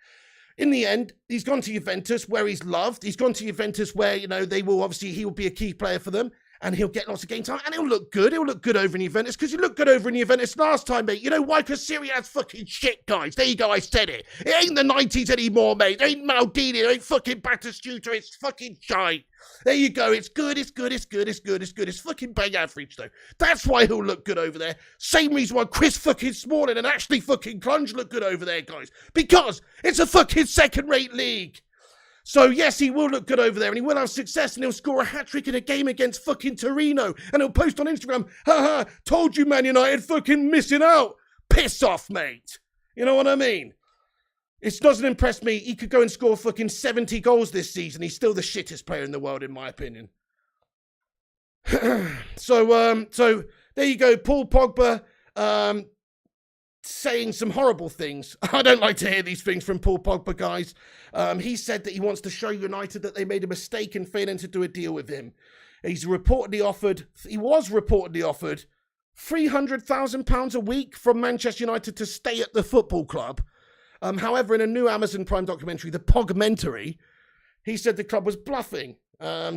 In the end, he's gone to Juventus where he's loved. He's gone to Juventus where, he will be a key player for them. And he'll get lots of game time, and he'll look good. He'll look good over in Juventus, because he looked good over in Juventus last time, mate. You know why? Because Serie A's fucking shit, guys. There you go, I said it. It ain't the 90s anymore, mate. It ain't Maldini, it ain't fucking Batistuta, it's fucking shite. There you go, it's good, it's good, it's good, it's good, it's good. It's fucking bang average, though. That's why he'll look good over there. Same reason why Chris fucking Smalling and Ashley fucking Clunge look good over there, guys. Because it's a fucking second-rate league. So, yes, he will look good over there, and he will have success, and he'll score a hat-trick in a game against fucking Torino, and he'll post on Instagram, haha, told you Man United fucking missing out. Piss off, mate. You know what I mean? It doesn't impress me. He could go and score fucking 70 goals this season. He's still the shittest player in the world, in my opinion. So there you go, Paul Pogba, saying some horrible things. I don't like to hear these things from Paul Pogba, guys. He said that he wants to show United that they made a mistake in failing to do a deal with him. He was reportedly offered £300,000 a week from Manchester United to stay at the football club. However, in a new Amazon Prime documentary, The Pogmentary, he said the club was bluffing. He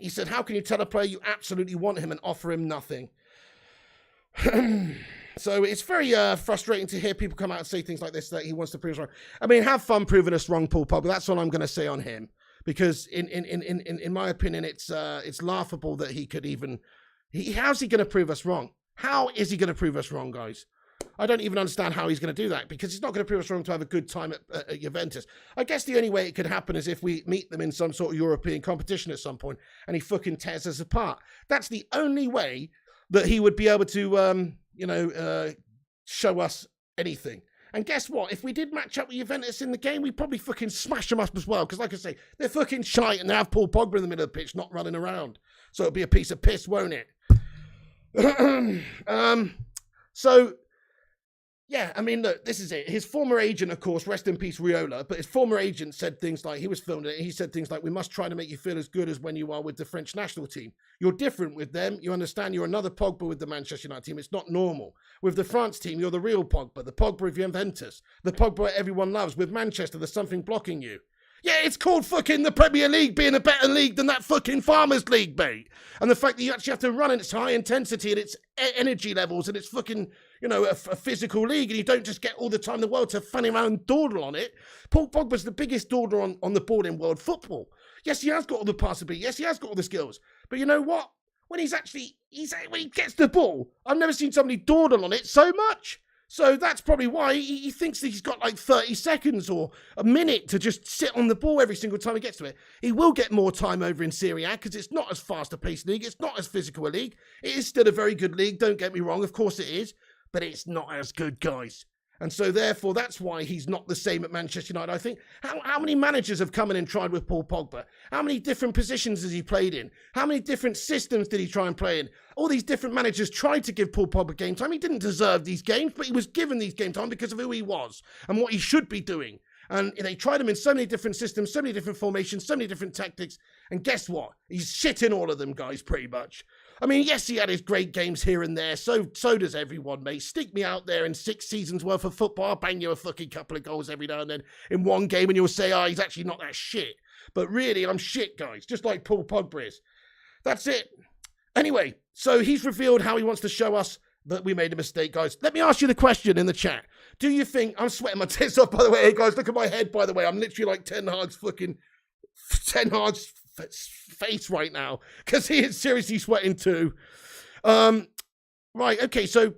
said, how can you tell a player you absolutely want him and offer him nothing? So it's very frustrating to hear people come out and say things like this, that he wants to prove us wrong. I mean, have fun proving us wrong, Paul Pogba. That's all I'm going to say on him. Because in my opinion, it's laughable that he could even... how's he going to prove us wrong? How is he going to prove us wrong, guys? I don't even understand how he's going to do that, because he's not going to prove us wrong to have a good time at Juventus. I guess the only way it could happen is if we meet them in some sort of European competition at some point and he fucking tears us apart. That's the only way that he would be able to, show us anything. And guess what? If we did match up with Juventus in the game, we'd probably fucking smash them up as well. Because like I say, they're fucking shite and they have Paul Pogba in the middle of the pitch, not running around. So it'll be a piece of piss, won't it? Yeah, I mean, look, this is it. His former agent, of course, rest in peace, Riola, but his former agent said things like, he was filming it, he said things like, we must try to make you feel as good as when you are with the French national team. You're different with them. You understand you're another Pogba with the Manchester United team. It's not normal. With the France team, you're the real Pogba, the Pogba of Juventus, the Pogba everyone loves. With Manchester, there's something blocking you. Yeah, it's called fucking the Premier League being a better league than that fucking Farmers League, mate. And the fact that you actually have to run in its high intensity and its energy levels and it's fucking, a physical league, and you don't just get all the time in the world to funny around and dawdle on it. Paul Pogba's the biggest dawdler on the ball in world football. Yes, he has got all the passability. Yes, he has got all the skills. But you know what? When he gets the ball, I've never seen somebody dawdle on it so much. So that's probably why he thinks that he's got like 30 seconds or a minute to just sit on the ball every single time he gets to it. He will get more time over in Serie A because it's not as fast a paced league. It's not as physical a league. It is still a very good league. Don't get me wrong. Of course it is. But it's not as good, guys. And so therefore, that's why he's not the same at Manchester United, I think. How many managers have come in and tried with Paul Pogba? How many different positions has he played in? How many different systems did he try and play in? All these different managers tried to give Paul Pogba game time. He didn't deserve these games, but he was given these game time because of who he was and what he should be doing. And they tried him in so many different systems, so many different formations, so many different tactics. And guess what? He's shit in all of them, guys, pretty much. I mean, yes, he had his great games here and there. So does everyone, mate. Stick me out there in 6 seasons worth of football. I'll bang you a fucking couple of goals every now and then in one game, and you'll say, he's actually not that shit. But really, I'm shit, guys, just like Paul Pogba is. That's it. Anyway, so he's revealed how he wants to show us that we made a mistake, guys. Let me ask you the question in the chat. Do you think... I'm sweating my tits off, by the way. Hey, guys, look at my head, by the way. I'm literally like Ten Hag's face right now because he is seriously sweating too. Right, okay, so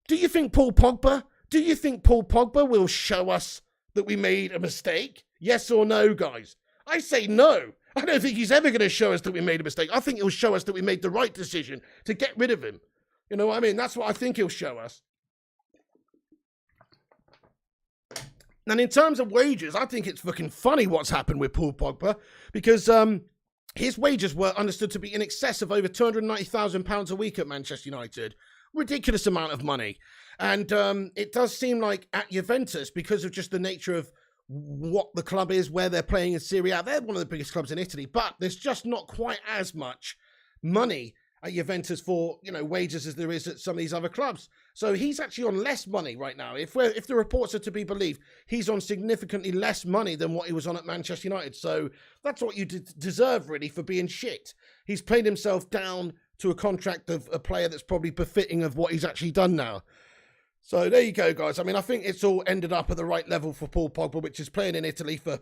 do you think Paul Pogba will show us that we made a mistake? Yes or no, guys? I say no. I don't think he's ever going to show us that we made a mistake. I think he'll show us that we made the right decision to get rid of him. You know what I mean? That's what I think he'll show us. And in terms of wages, I think it's fucking funny what's happened with Paul Pogba, because his wages were understood to be in excess of over £290,000 a week at Manchester United. Ridiculous amount of money. And it does seem like at Juventus, because of just the nature of what the club is, where they're playing in Serie A, they're one of the biggest clubs in Italy, but there's just not quite as much money at Juventus for, you know, wages as there is at some of these other clubs. So he's actually on less money right now. If the reports are to be believed, he's on significantly less money than what he was on at Manchester United. So that's what you deserve, really, for being shit. He's played himself down to a contract of a player that's probably befitting of what he's actually done now. So there you go, guys. I mean, I think it's all ended up at the right level for Paul Pogba, which is playing in Italy for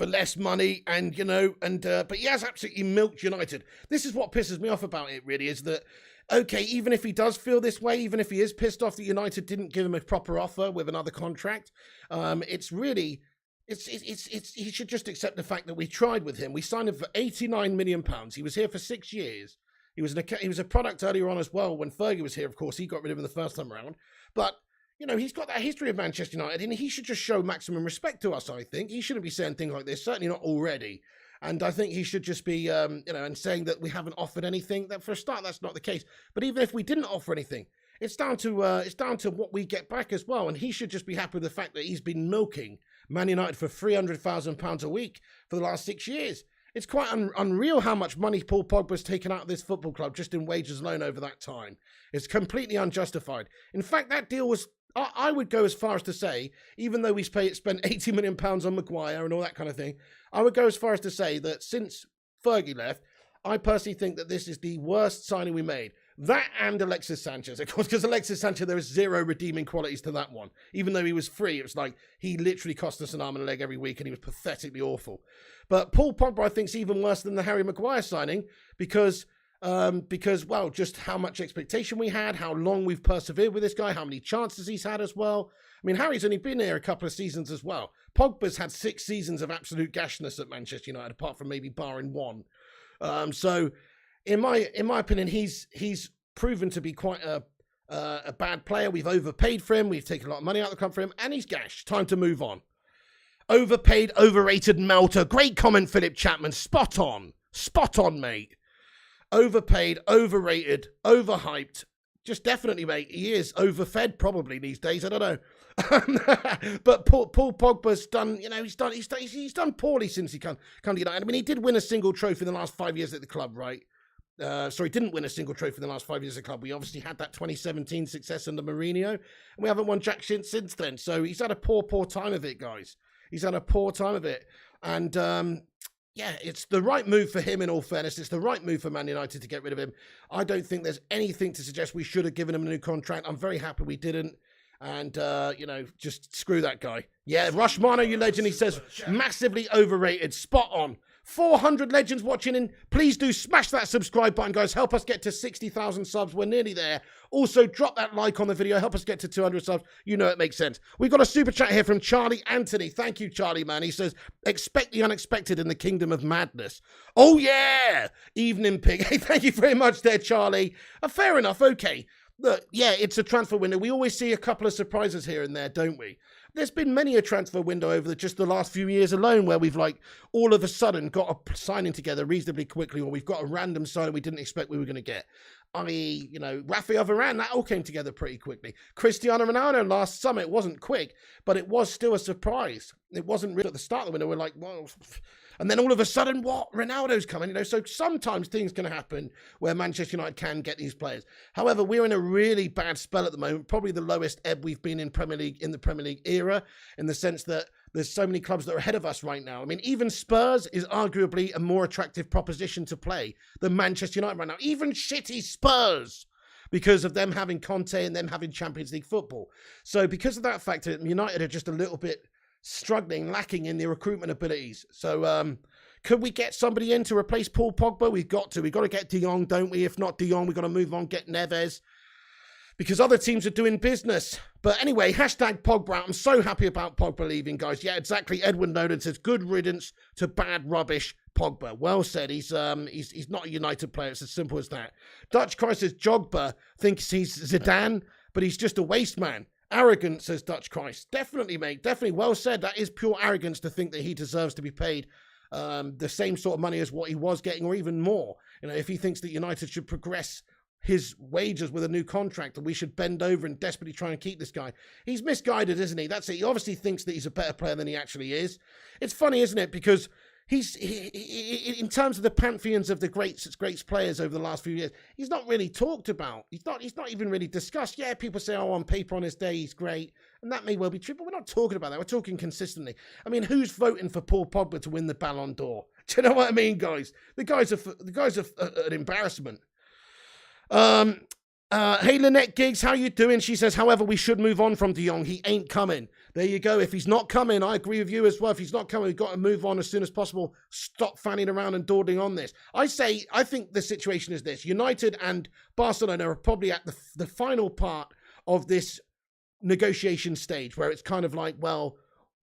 less money, and, you know, and but he has absolutely milked United. This is what pisses me off about it, really, is that, okay, even if he does feel this way, even if he is pissed off that United didn't give him a proper offer with another contract, it's really, he should just accept the fact that we tried with him. We signed him for £89 million. He was here for 6 years. He was a product earlier on as well. When Fergie was here, of course, he got rid of him the first time around. But, you know, he's got that history of Manchester United, and he should just show maximum respect to us, I think. He shouldn't be saying things like this, certainly not already. And I think he should just be, you know, and saying that we haven't offered anything. That for a start, that's not the case. But even if we didn't offer anything, it's down to what we get back as well. And he should just be happy with the fact that he's been milking Man United for £300,000 a week for the last 6 years. It's quite unreal how much money Paul Pogba's taken out of this football club just in wages alone over that time. It's completely unjustified. In fact, that deal was, I would go as far as to say, even though we spent £80 million on Maguire and all that kind of thing, I would go as far as to say that since Fergie left, I personally think that this is the worst signing we made. That and Alexis Sanchez, of course, because Alexis Sanchez, there is zero redeeming qualities to that one. Even though he was free, it was like he literally cost us an arm and a leg every week, and he was pathetically awful. But Paul Pogba, I think, is even worse than the Harry Maguire signing because, well, just how much expectation we had, how long we've persevered with this guy, how many chances he's had as well. I mean, Harry's only been here a couple of seasons as well. Pogba's had 6 seasons of absolute gashness at Manchester United, apart from maybe barring one. So, in my opinion, he's proven to be quite a bad player. We've overpaid for him. We've taken a lot of money out of the club for him, and he's gash. Time to move on. Overpaid, overrated melter. Great comment, Philip Chapman. Spot on, mate. Overpaid, overrated, overhyped. Just definitely, mate. He is overfed probably these days. I don't know. But Paul Pogba's done, you know, he's done poorly since he come to United. I mean, he did win a single trophy in the last 5 years at the club, right? Sorry, didn't win a single trophy in the last 5 years at the club. We obviously had that 2017 success under Mourinho, and we haven't won jack shit since then. So he's had a poor time of it, guys. He's had a poor time of it. And, yeah, it's the right move for him, in all fairness. It's the right move for Man United to get rid of him. I don't think there's anything to suggest we should have given him a new contract. I'm very happy we didn't. And, you know, just screw that guy. Yeah, Rushmano, you legend, he says, massively overrated. Spot on. 400 legends watching in. Please do smash that subscribe button, guys. Help us get to 60,000 subs. We're nearly there. Also, drop that like on the video. Help us get to 200 subs. You know it makes sense. We've got a super chat here from Charlie Anthony. Thank you, Charlie, man. He says, expect the unexpected in the kingdom of madness. Oh, yeah. Evening pig. Hey, thank you very much there, Charlie. Fair enough. Okay. Look, yeah, it's a transfer window. We always see a couple of surprises here and there, don't we? There's been many a transfer window over just the last few years alone where we've, like, all of a sudden got a signing together reasonably quickly, or we've got a random signing we didn't expect we were going to get. I mean, you know, Rafael Varane, that all came together pretty quickly. Cristiano Ronaldo last summer, it wasn't quick, but it was still a surprise. It wasn't really at the start of the window. We're like, well... And then all of a sudden, what? Ronaldo's coming, you know. So sometimes things can happen where Manchester United can get these players. However, we're in a really bad spell at the moment, probably the lowest ebb we've been in the Premier League era, in the sense that there's so many clubs that are ahead of us right now. I mean, even Spurs is arguably a more attractive proposition to play than Manchester United right now. Even shitty Spurs, because of them having Conte and them having Champions League football. So because of that factor, United are just a little bit struggling, lacking in their recruitment abilities. So could we get somebody in to replace Paul Pogba? We've got to get De Jong, don't we? If not De Jong, we've got to move on, get Neves. because other teams are doing business. But anyway, hashtag Pogba. I'm so happy about Pogba leaving, guys. Yeah, exactly. Edwin Nolan says, good riddance to bad rubbish Pogba. Well said. He's not a United player. It's as simple as that. Dutch Christ says, Jogba thinks he's Zidane, but he's just a waste man. Arrogant, says Dutch Christ. Definitely, mate. Definitely. Well said. That is pure arrogance to think that he deserves to be paid the same sort of money as what he was getting, or even more. You know, if he thinks that United should progress his wages with a new contract, and we should bend over and desperately try and keep this guy. He's misguided, isn't he? That's it. He obviously thinks that he's a better player than he actually is. It's funny, isn't it? Because he in terms of the pantheons of the greats players over the last few years, he's not really talked about. He's not even really discussed. Yeah, people say, oh, on paper on his day, he's great. And that may well be true, but we're not talking about that. We're talking consistently. I mean, who's voting for Paul Pogba to win the Ballon d'Or? Do you know what I mean, guys? The guy's an embarrassment. Hey, Lynette Giggs, how you doing? She says, however, we should move on from De Jong. He ain't coming. There you go. If he's not coming, I agree with you as well. If he's not coming, we've got to move on as soon as possible. Stop fanning around and dawdling on this. I think the situation is this. United and Barcelona are probably at the final part of this negotiation stage where it's kind of like, well,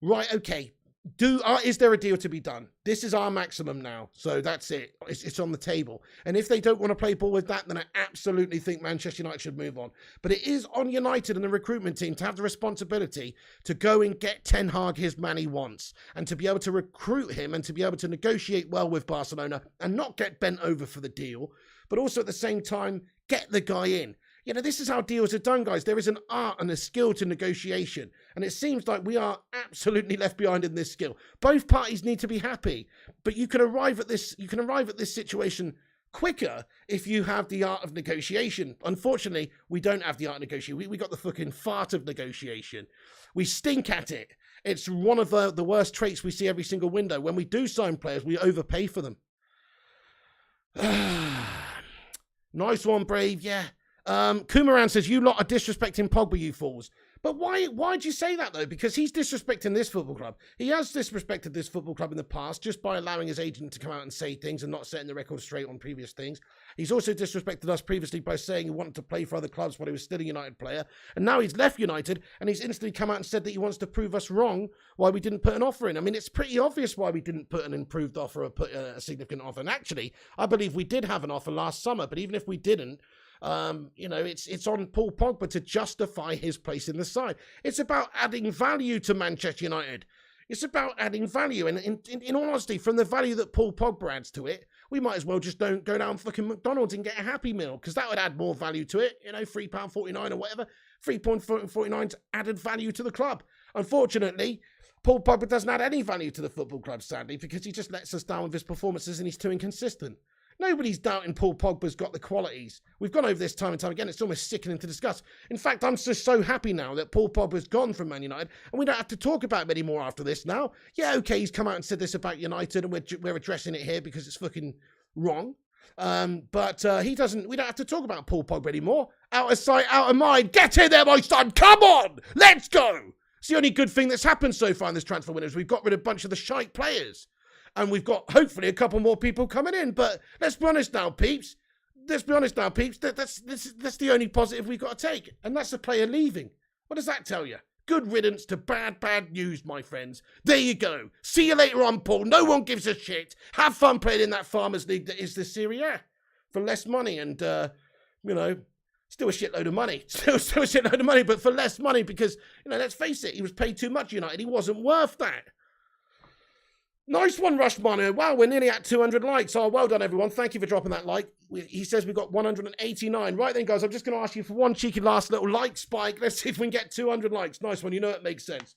right, okay. Is there a deal to be done? This is our maximum now, so that's it. It's on the table. And if they don't want to play ball with that, then I absolutely think Manchester United should move on. But it is on United and the recruitment team to have the responsibility to go and get Ten Hag his man he wants, and to be able to recruit him and to be able to negotiate well with Barcelona and not get bent over for the deal, but also at the same time get the guy in. You know, this is how deals are done, guys. There is an art and a skill to negotiation. And it seems like we are absolutely left behind in this skill. Both parties need to be happy. But you can arrive at this situation quicker if you have the art of negotiation. Unfortunately, we don't have the art of negotiation. We got the fucking fart of negotiation. We stink at it. It's one of the worst traits we see every single window. When we do sign players, we overpay for them. Nice one, Brave. Yeah. Kumaran says, you lot are disrespecting Pogba, you fools. But why'd you say that, though? Because he's disrespecting this football club. He has disrespected this football club in the past just by allowing his agent to come out and say things and not setting the record straight on previous things. He's also disrespected us previously by saying he wanted to play for other clubs while he was still a United player. And now he's left United and he's instantly come out and said that he wants to prove us wrong why we didn't put an offer in. I mean, it's pretty obvious why we didn't put an improved offer or put a significant offer. And actually, I believe we did have an offer last summer, but even if we didn't, you know, it's on Paul Pogba to justify his place in the side. It's about adding value to Manchester United. It's about adding value. And in all honesty, from the value that Paul Pogba adds to it, we might as well just don't go down fucking McDonald's and get a Happy Meal, because that would add more value to it. You know, £3.49 or whatever. £3.49's added value to the club. Unfortunately, Paul Pogba doesn't add any value to the football club, sadly, because he just lets us down with his performances and he's too inconsistent. Nobody's doubting Paul Pogba's got the qualities. We've gone over this time and time again. It's almost sickening to discuss. In fact, I'm just so happy now that Paul Pogba's gone from Man United, and we don't have to talk about him anymore after this now. Yeah, okay, he's come out and said this about United, and we're addressing it here because it's fucking wrong. But we don't have to talk about Paul Pogba anymore. Out of sight, out of mind. Get in there, my son. Come on. Let's go. It's the only good thing that's happened so far in this transfer window is we've got rid of a bunch of the shite players. And we've got, hopefully, a couple more people coming in. But let's be honest now, peeps. That's the only positive we've got to take. And that's the player leaving. What does that tell you? Good riddance to bad news, my friends. There you go. See you later on, Paul. No one gives a shit. Have fun playing in that Farmers League that is the Serie A for less money. And, you know, still a shitload of money. Still a shitload of money, but for less money because, you know, let's face it, he was paid too much, United. He wasn't worth that. Nice one, Rushmano. Wow, we're nearly at 200 likes. Oh, well done, everyone. Thank you for dropping that like. He says we've got 189. Right then, guys, I'm just going to ask you for one cheeky last little like spike. Let's see if we can get 200 likes. Nice one. You know it makes sense.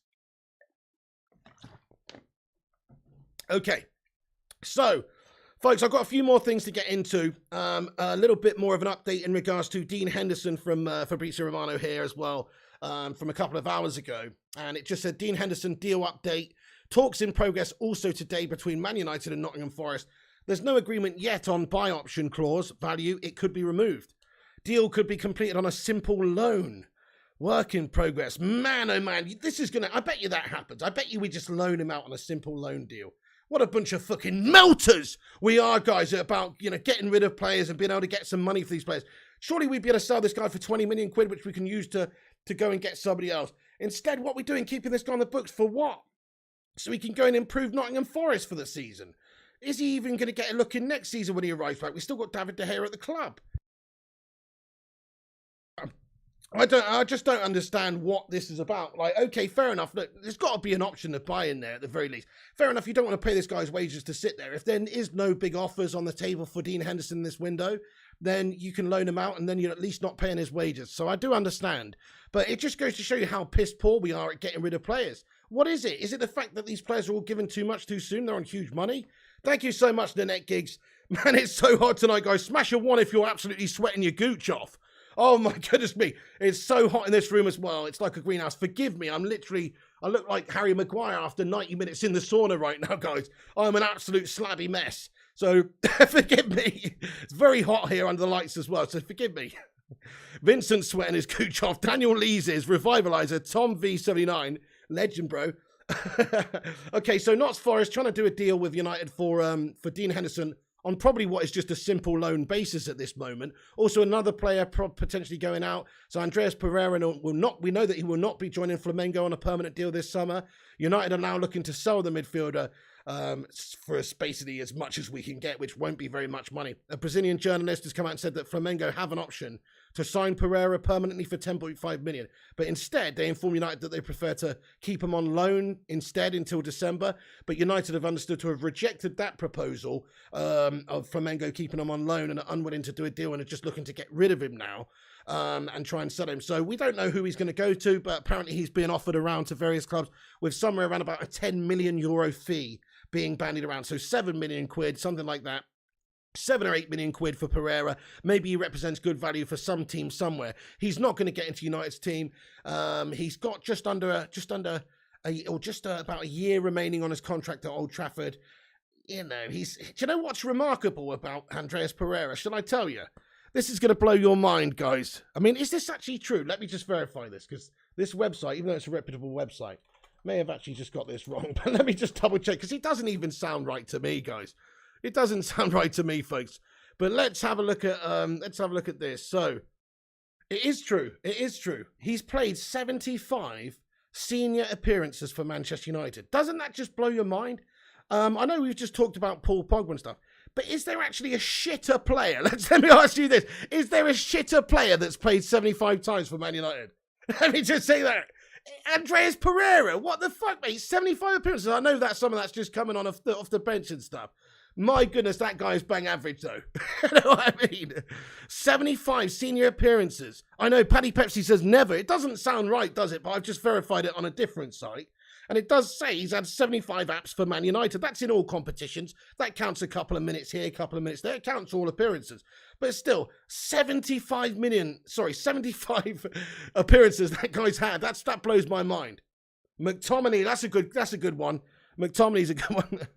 Okay. So, folks, I've got a few more things to get into. A little bit more of an update in regards to Dean Henderson from Fabrizio Romano here as well, from a couple of hours ago. And it just said, Dean Henderson deal update. Talks in progress also today between Man United and Nottingham Forest. There's no agreement yet on buy option clause value. It could be removed. Deal could be completed on a simple loan. Work in progress. Man, oh man, this is going to... I bet you that happens. I bet you we just loan him out on a simple loan deal. What a bunch of fucking melters we are, guys, about, you know, getting rid of players and being able to get some money for these players. Surely we'd be able to sell this guy for 20 million quid, which we can use to go and get somebody else. Instead, what we're doing, keeping this guy on the books for what? So he can go and improve Nottingham Forest for the season. Is he even going to get a look in next season when he arrives back? We've still got David De Gea at the club. I just don't understand what this is about. Like, okay, fair enough. Look, there's got to be an option to buy in there at the very least. Fair enough, you don't want to pay this guy's wages to sit there. If there is no big offers on the table for Dean Henderson in this window, then you can loan him out and then you're at least not paying his wages. So I do understand. But it just goes to show you how piss poor we are at getting rid of players. What is it? Is it the fact that these players are all given too much too soon? They're on huge money? Thank you so much, Nanette Giggs. Man, it's so hot tonight, guys. Smash a one if you're absolutely sweating your gooch off. Oh my goodness me. It's so hot in this room as well. It's like a greenhouse. Forgive me. I look like Harry Maguire after 90 minutes in the sauna right now, guys. I'm an absolute slabby mess. So forgive me. It's very hot here under the lights as well. So forgive me. Vincent sweating his gooch off. Daniel Lees is Revivalizer. Tom V79. Legend, bro. Okay, so Notts Forest trying to do a deal with United for Dean Henderson on probably what is just a simple loan basis at this moment. Also, another player potentially going out. So Andreas Pereira will not. We know that he will not be joining Flamengo on a permanent deal this summer. United are now looking to sell the midfielder for basically as much as we can get, which won't be very much money. A Brazilian journalist has come out and said that Flamengo have an option to sign Pereira permanently for 10.5 million. But instead, they inform United that they prefer to keep him on loan instead until December. But United have understood to have rejected that proposal of Flamengo keeping him on loan and are unwilling to do a deal and are just looking to get rid of him now and try and sell him. So we don't know who he's going to go to, but apparently he's being offered around to various clubs with somewhere around about a 10 million euro fee being bandied around. So 7 million quid, something like that. 7 or 8 million quid for Pereira. Maybe he represents good value for some team somewhere. He's not going to get into United's team. He's got just about a year remaining on his contract at Old Trafford. You know, do you know what's remarkable about Andreas Pereira? Shall I tell you? This is going to blow your mind, guys. I mean, is this actually true? Let me just verify this, because this website, even though it's a reputable website, may have actually just got this wrong. But let me just double check, because it doesn't even sound right to me, guys. It doesn't sound right to me, folks. But let's have a look at this. So it is true. It is true. He's played 75 senior appearances for Manchester United. Doesn't that just blow your mind? I know we've just talked about Paul Pogba and stuff, but is there actually a shitter player? Let me ask you this. Is there a shitter player that's played 75 times for Man United? Let me just say that. Andreas Pereira, what the fuck, mate? 75 appearances. I know that some of that's just coming on off the bench and stuff. My goodness, that guy's bang average, though. You know what I mean? 75 senior appearances. I know Paddy Pepsi says never. It doesn't sound right, does it? But I've just verified it on a different site. And it does say he's had 75 apps for Man United. That's in all competitions. That counts a couple of minutes here, a couple of minutes there. It counts all appearances. But still, 75 appearances that guy's had. That blows my mind. McTominay, that's a good one. McTominay's a good one.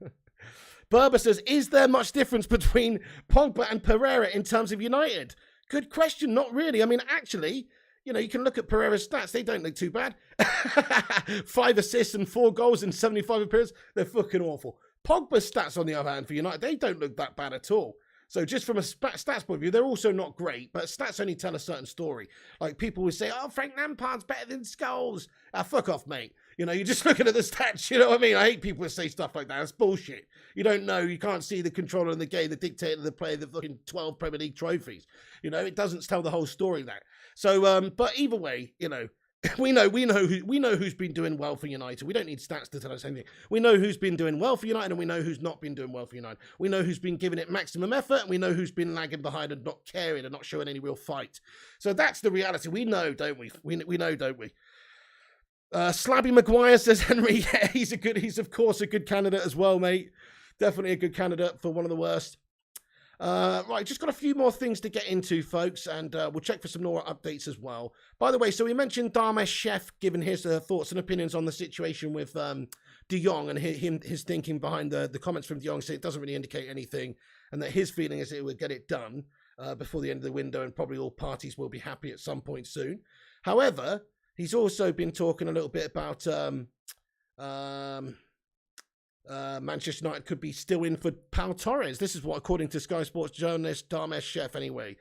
Berber says, is there much difference between Pogba and Pereira in terms of United? Good question. Not really. I mean, actually, you know, you can look at Pereira's stats. They don't look too bad. 5 assists and 4 goals in 75 appearances. They're fucking awful. Pogba's stats, on the other hand, for United, they don't look that bad at all. So just from a stats point of view, they're also not great, but stats only tell a certain story. Like people will say, oh, Frank Lampard's better than Scholes. Fuck off, mate. You know, you're just looking at the stats, you know what I mean? I hate people who say stuff like that. That's bullshit. You don't know, you can't see the controller in the game, the dictator, the player, the fucking 12 Premier League trophies. You know, it doesn't tell the whole story that. So, but either way, you know, we know who's been doing well for United. We don't need stats to tell us anything. We know who's been doing well for United, and we know who's not been doing well for United. We know who's been giving it maximum effort, and we know who's been lagging behind and not caring and not showing any real fight. So that's the reality. We know, don't we? We know, don't we? Slabby Maguire says, Henry, yeah, he's of course a good candidate as well, mate. Definitely a good candidate for one of the worst. Right, just got a few more things to get into, folks, and we'll check for some more updates as well. By the way, so we mentioned Dharmesh Chef giving his thoughts and opinions on the situation with De Jong and his thinking behind the comments from De Jong, saying it doesn't really indicate anything, and that his feeling is it would get it done before the end of the window, and probably all parties will be happy at some point soon. However, he's also been talking a little bit about Manchester United could be still in for Pau Torres. This is what, according to Sky Sports journalist Dharmesh Chef, anyway,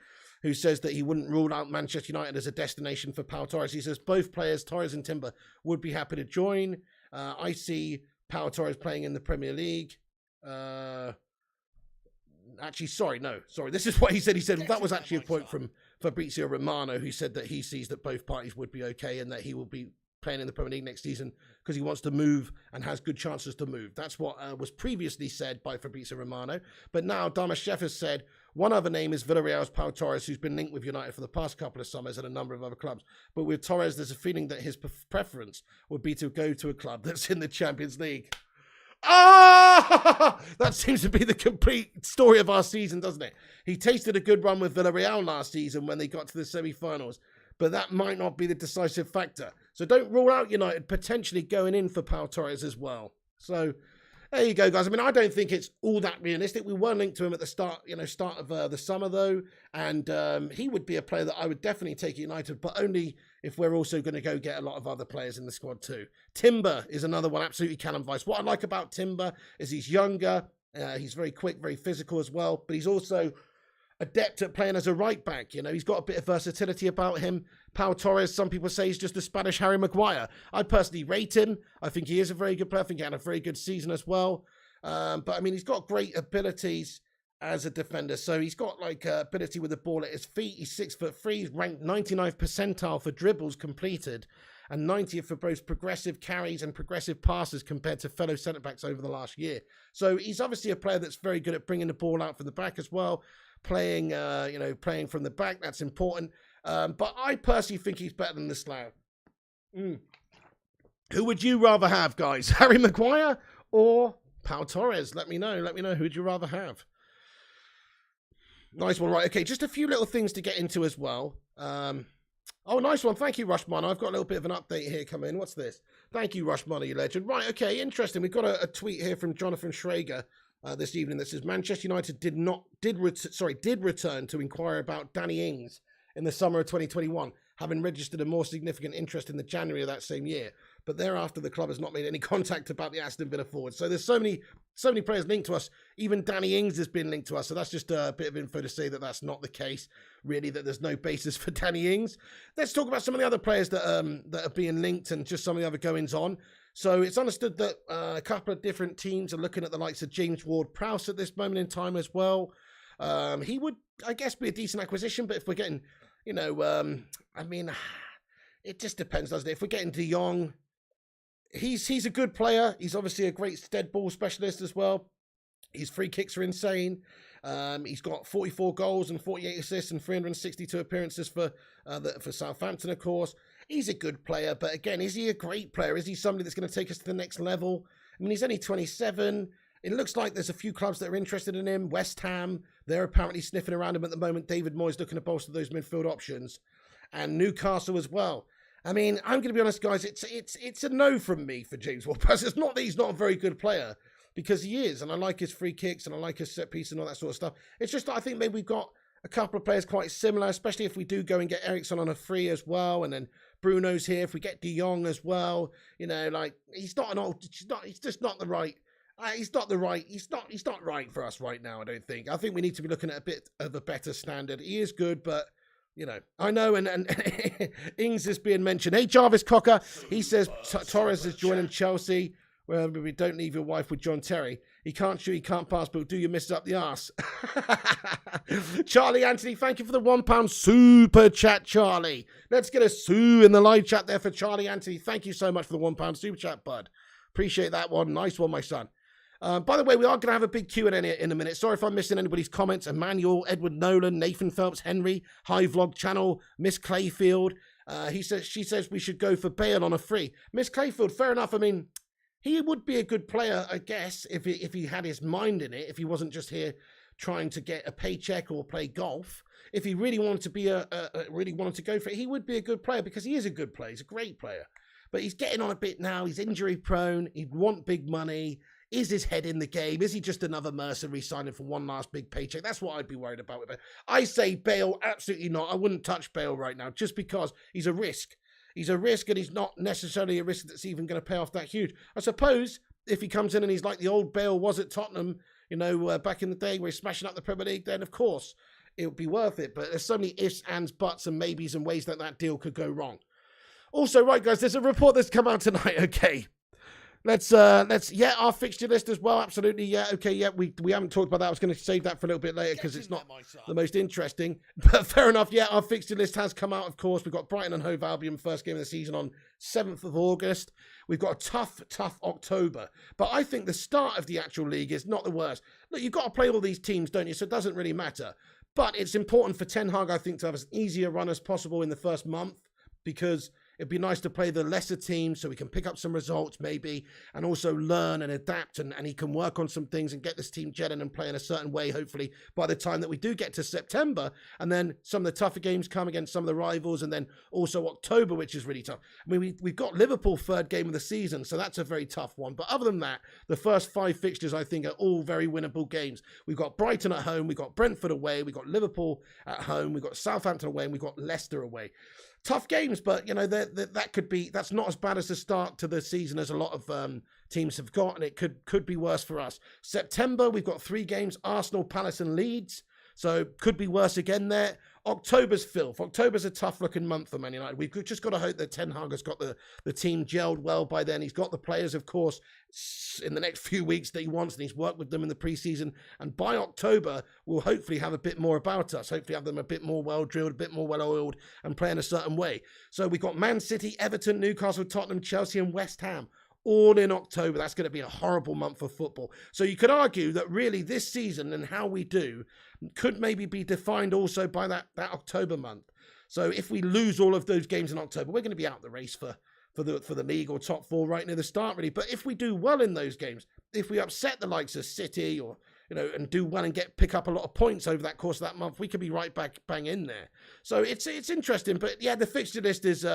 who says that he wouldn't rule out Manchester United as a destination for Pau Torres. He says both players, Torres and Timber, would be happy to join. I see Pau Torres playing in the Premier League. Actually, sorry. This is what he said. He said that was actually a quote from Fabrizio Romano, who said that he sees that both parties would be okay and that he will be playing in the Premier League next season because he wants to move and has good chances to move. That's what was previously said by Fabrizio Romano. But now Damashef has said one other name is Villarreal's Pau Torres, who's been linked with United for the past couple of summers and a number of other clubs. But with Torres, there's a feeling that his preference would be to go to a club that's in the Champions League. Ah! That seems to be the complete story of our season, doesn't it? He tasted a good run with Villarreal last season when they got to the semi-finals, but that might not be the decisive factor. So don't rule out United potentially going in for Pau Torres as well. So there you go, guys. I mean, I don't think it's all that realistic. We were linked to him at the start of the summer, though, and he would be a player that I would definitely take at United, but only if we're also going to go get a lot of other players in the squad too. Timber is another one, absolutely cannon vice. What I like about Timber is he's younger, he's very quick, very physical as well, but he's also adept at playing as a right back. You know, he's got a bit of versatility about him. Pau Torres, some people say he's just a Spanish Harry Maguire. I personally rate him. I think he is a very good player. I think he had a very good season as well. But I mean, he's got great abilities as a defender. So he's got like ability with the ball at his feet. He's 6'3". He's ranked 99th percentile for dribbles completed and 90th for both progressive carries and progressive passes compared to fellow centre-backs over the last year. So he's obviously a player that's very good at bringing the ball out from the back as well. Playing from the back, that's important. But I personally think he's better than the Slough. Who would you rather have, guys? Harry Maguire or Pau Torres? Let me know. Who would you rather have? Nice one. Right, okay, just a few little things to get into as well. Oh, nice one. Thank you, Rushman. I've got a little bit of an update here coming in. What's this? Thank you, Rushman, you legend. Right, okay, interesting. We've got a tweet here from Jonathan Schrager this evening that says Manchester United did return to inquire about Danny Ings in the summer of 2021, having registered a more significant interest in the January of that same year. But thereafter, the club has not made any contact about the Aston Villa forward. So there's so many players linked to us. Even Danny Ings has been linked to us. So that's just a bit of info to say that that's not the case, really, that there's no basis for Danny Ings. Let's talk about some of the other players that are being linked and just some of the other goings on. So it's understood that a couple of different teams are looking at the likes of James Ward-Prowse at this moment in time as well. He would, I guess, be a decent acquisition, but if we're getting, I mean, it just depends, doesn't it? If we're getting Jong, he's a good player. He's obviously a great dead ball specialist as well. His free kicks are insane. He's got 44 goals and 48 assists and 362 appearances for Southampton, of course. He's a good player, but again, is he a great player? Is he somebody that's going to take us to the next level? I mean, he's only 27. It looks like there's a few clubs that are interested in him. West Ham, they're apparently sniffing around him at the moment. David Moyes looking to bolster those midfield options. And Newcastle as well. I mean, I'm going to be honest, guys, it's a no from me for James Ward-Prowse. It's not that he's not a very good player, because he is, and I like his free kicks, and I like his set piece and all that sort of stuff. It's just that I think maybe we've got a couple of players quite similar, especially if we do go and get Eriksen on a free as well, and then Bruno's here. If we get De Jong as well, he's just not the right. He's not right for us right now, I don't think. I think we need to be looking at a bit of a better standard. He is good, but I know, and Ings is being mentioned. Hey, Jarvis Cocker, he says Torres is joining Chelsea. Well, we don't leave your wife with John Terry. He can't shoot, he can't pass, but do your misses up the arse. Charlie Anthony, thank you for the £1 super chat, Charlie. Let's get a sue in the live chat there for Charlie Anthony. Thank you so much for the £1 super chat, bud. Appreciate that one. Nice one, my son. By the way, we are going to have a big Q&A in a minute. Sorry if I'm missing anybody's comments. Emmanuel, Edward Nolan, Nathan Phelps, Henry, High Vlog Channel, Miss Clayfield. She says we should go for Bale on a free. Miss Clayfield, fair enough. I mean, he would be a good player, I guess, if he had his mind in it, if he wasn't just here trying to get a paycheck or play golf. If he really wanted to be really wanted to go for it, he would be a good player, because he is a good player. He's a great player. But he's getting on a bit now. He's injury prone. He'd want big money. Is his head in the game? Is he just another mercenary signing for one last big paycheck? That's what I'd be worried about with it. I say Bale, absolutely not. I wouldn't touch Bale right now, just because he's a risk. He's a risk, and he's not necessarily a risk that's even going to pay off that huge. I suppose if he comes in and he's like the old Bale was at Tottenham, back in the day where he's smashing up the Premier League, then of course it would be worth it. But there's so many ifs, ands, buts, and maybes and ways that that deal could go wrong. Also, right, guys, there's a report that's come out tonight. Okay. Let's our fixture list as well. Absolutely. Yeah. Okay. Yeah. We haven't talked about that. I was going to save that for a little bit later because it's not the most interesting, but fair enough. Yeah. Our fixture list has come out. Of course, we've got Brighton and Hove Albion first game of the season on 7th of August. We've got a tough October, but I think the start of the actual league is not the worst. Look, you've got to play all these teams, don't you? So it doesn't really matter, but it's important for Ten Hag, I think, to have as easy a run as possible in the first month, because it'd be nice to play the lesser teams so we can pick up some results maybe, and also learn and adapt, and he can work on some things and get this team gelling and play in a certain way, hopefully, by the time that we do get to September. And then some of the tougher games come against some of the rivals, and then also October, which is really tough. I mean, we've got Liverpool third game of the season, so that's a very tough one. But other than that, the first 5 fixtures, I think, are all very winnable games. We've got Brighton at home, we've got Brentford away, we've got Liverpool at home, we've got Southampton away, and we've got Leicester away. Tough games, but, you know, that's not as bad as the start to the season as a lot of teams have got, and it could be worse for us. September, we've got 3 games, Arsenal, Palace and Leeds, so could be worse again there. October's filth. October's a tough-looking month for Man United. We've just got to hope that Ten Hag has got the team gelled well by then. He's got the players, of course, in the next few weeks that he wants, and he's worked with them in the pre-season. And by October, we'll hopefully have a bit more about us. Hopefully have them a bit more well-drilled, a bit more well-oiled, and play in a certain way. So we've got Man City, Everton, Newcastle, Tottenham, Chelsea, and West Ham all in October. That's going to be a horrible month for football. So you could argue that really this season and how we do could maybe be defined also by that October month. So if we lose all of those games in October, we're going to be out the race for the league or top 4 right near the start, really. But if we do well in those games, if we upset the likes of City, or, you know, and do well and pick up a lot of points over that course of that month, we could be right back bang in there. So it's interesting. But yeah, the fixture list is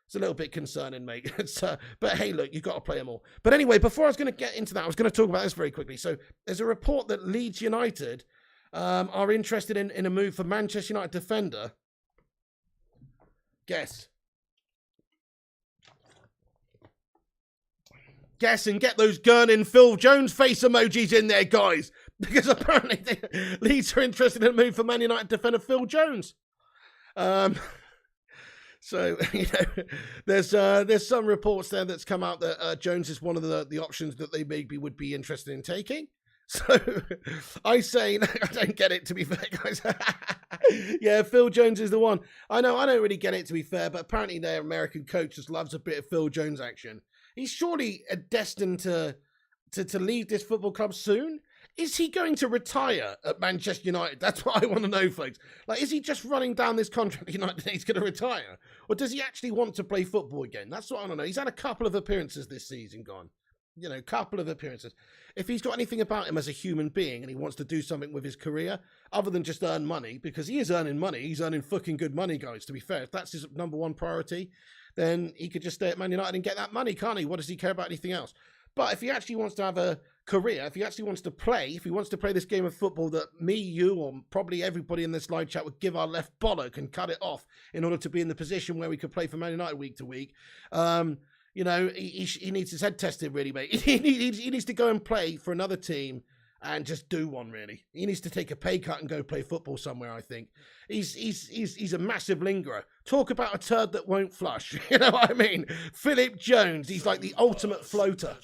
it's a little bit concerning, mate. But hey, look, you've got to play them all. But anyway, before I was going to get into that, I was going to talk about this very quickly. So there's a report that Leeds United are interested in a move for Manchester United defender. Guess and get those Gurnin Phil Jones face emojis in there, guys. Because apparently Leeds are interested in a move for Man United defender Phil Jones. So, you know, there's some reports there that's come out that Jones is one of the options that they maybe would be interested in taking. So I say, I don't get it, to be fair, guys. Yeah, Phil Jones is the one. I know, I don't really get it, to be fair, but apparently their American coach just loves a bit of Phil Jones action. He's surely destined to leave this football club soon. Is he going to retire at Manchester United? That's what I want to know, folks. Like, is he just running down this contract at United and he's going to retire? Or does he actually want to play football again? That's what I want to know. He's had a couple of appearances this season gone. You know, couple of appearances. If he's got anything about him as a human being and he wants to do something with his career, other than just earn money, because he is earning money, he's earning fucking good money, guys, to be fair. If that's his number one priority, then he could just stay at Man United and get that money, can't he? What does he care about anything else? But if he actually wants to have a career, if he actually wants to play, if he wants to play this game of football that me, you, or probably everybody in this live chat would give our left bollock and cut it off in order to be in the position where we could play for Man United week to week, you know, he needs his head tested, really, mate. He needs to go and play for another team and just do one, really. He needs to take a pay cut and go play football somewhere, I think. He's a massive lingerer. Talk about a turd that won't flush. You know what I mean? Philip Jones, he's like the ultimate floater.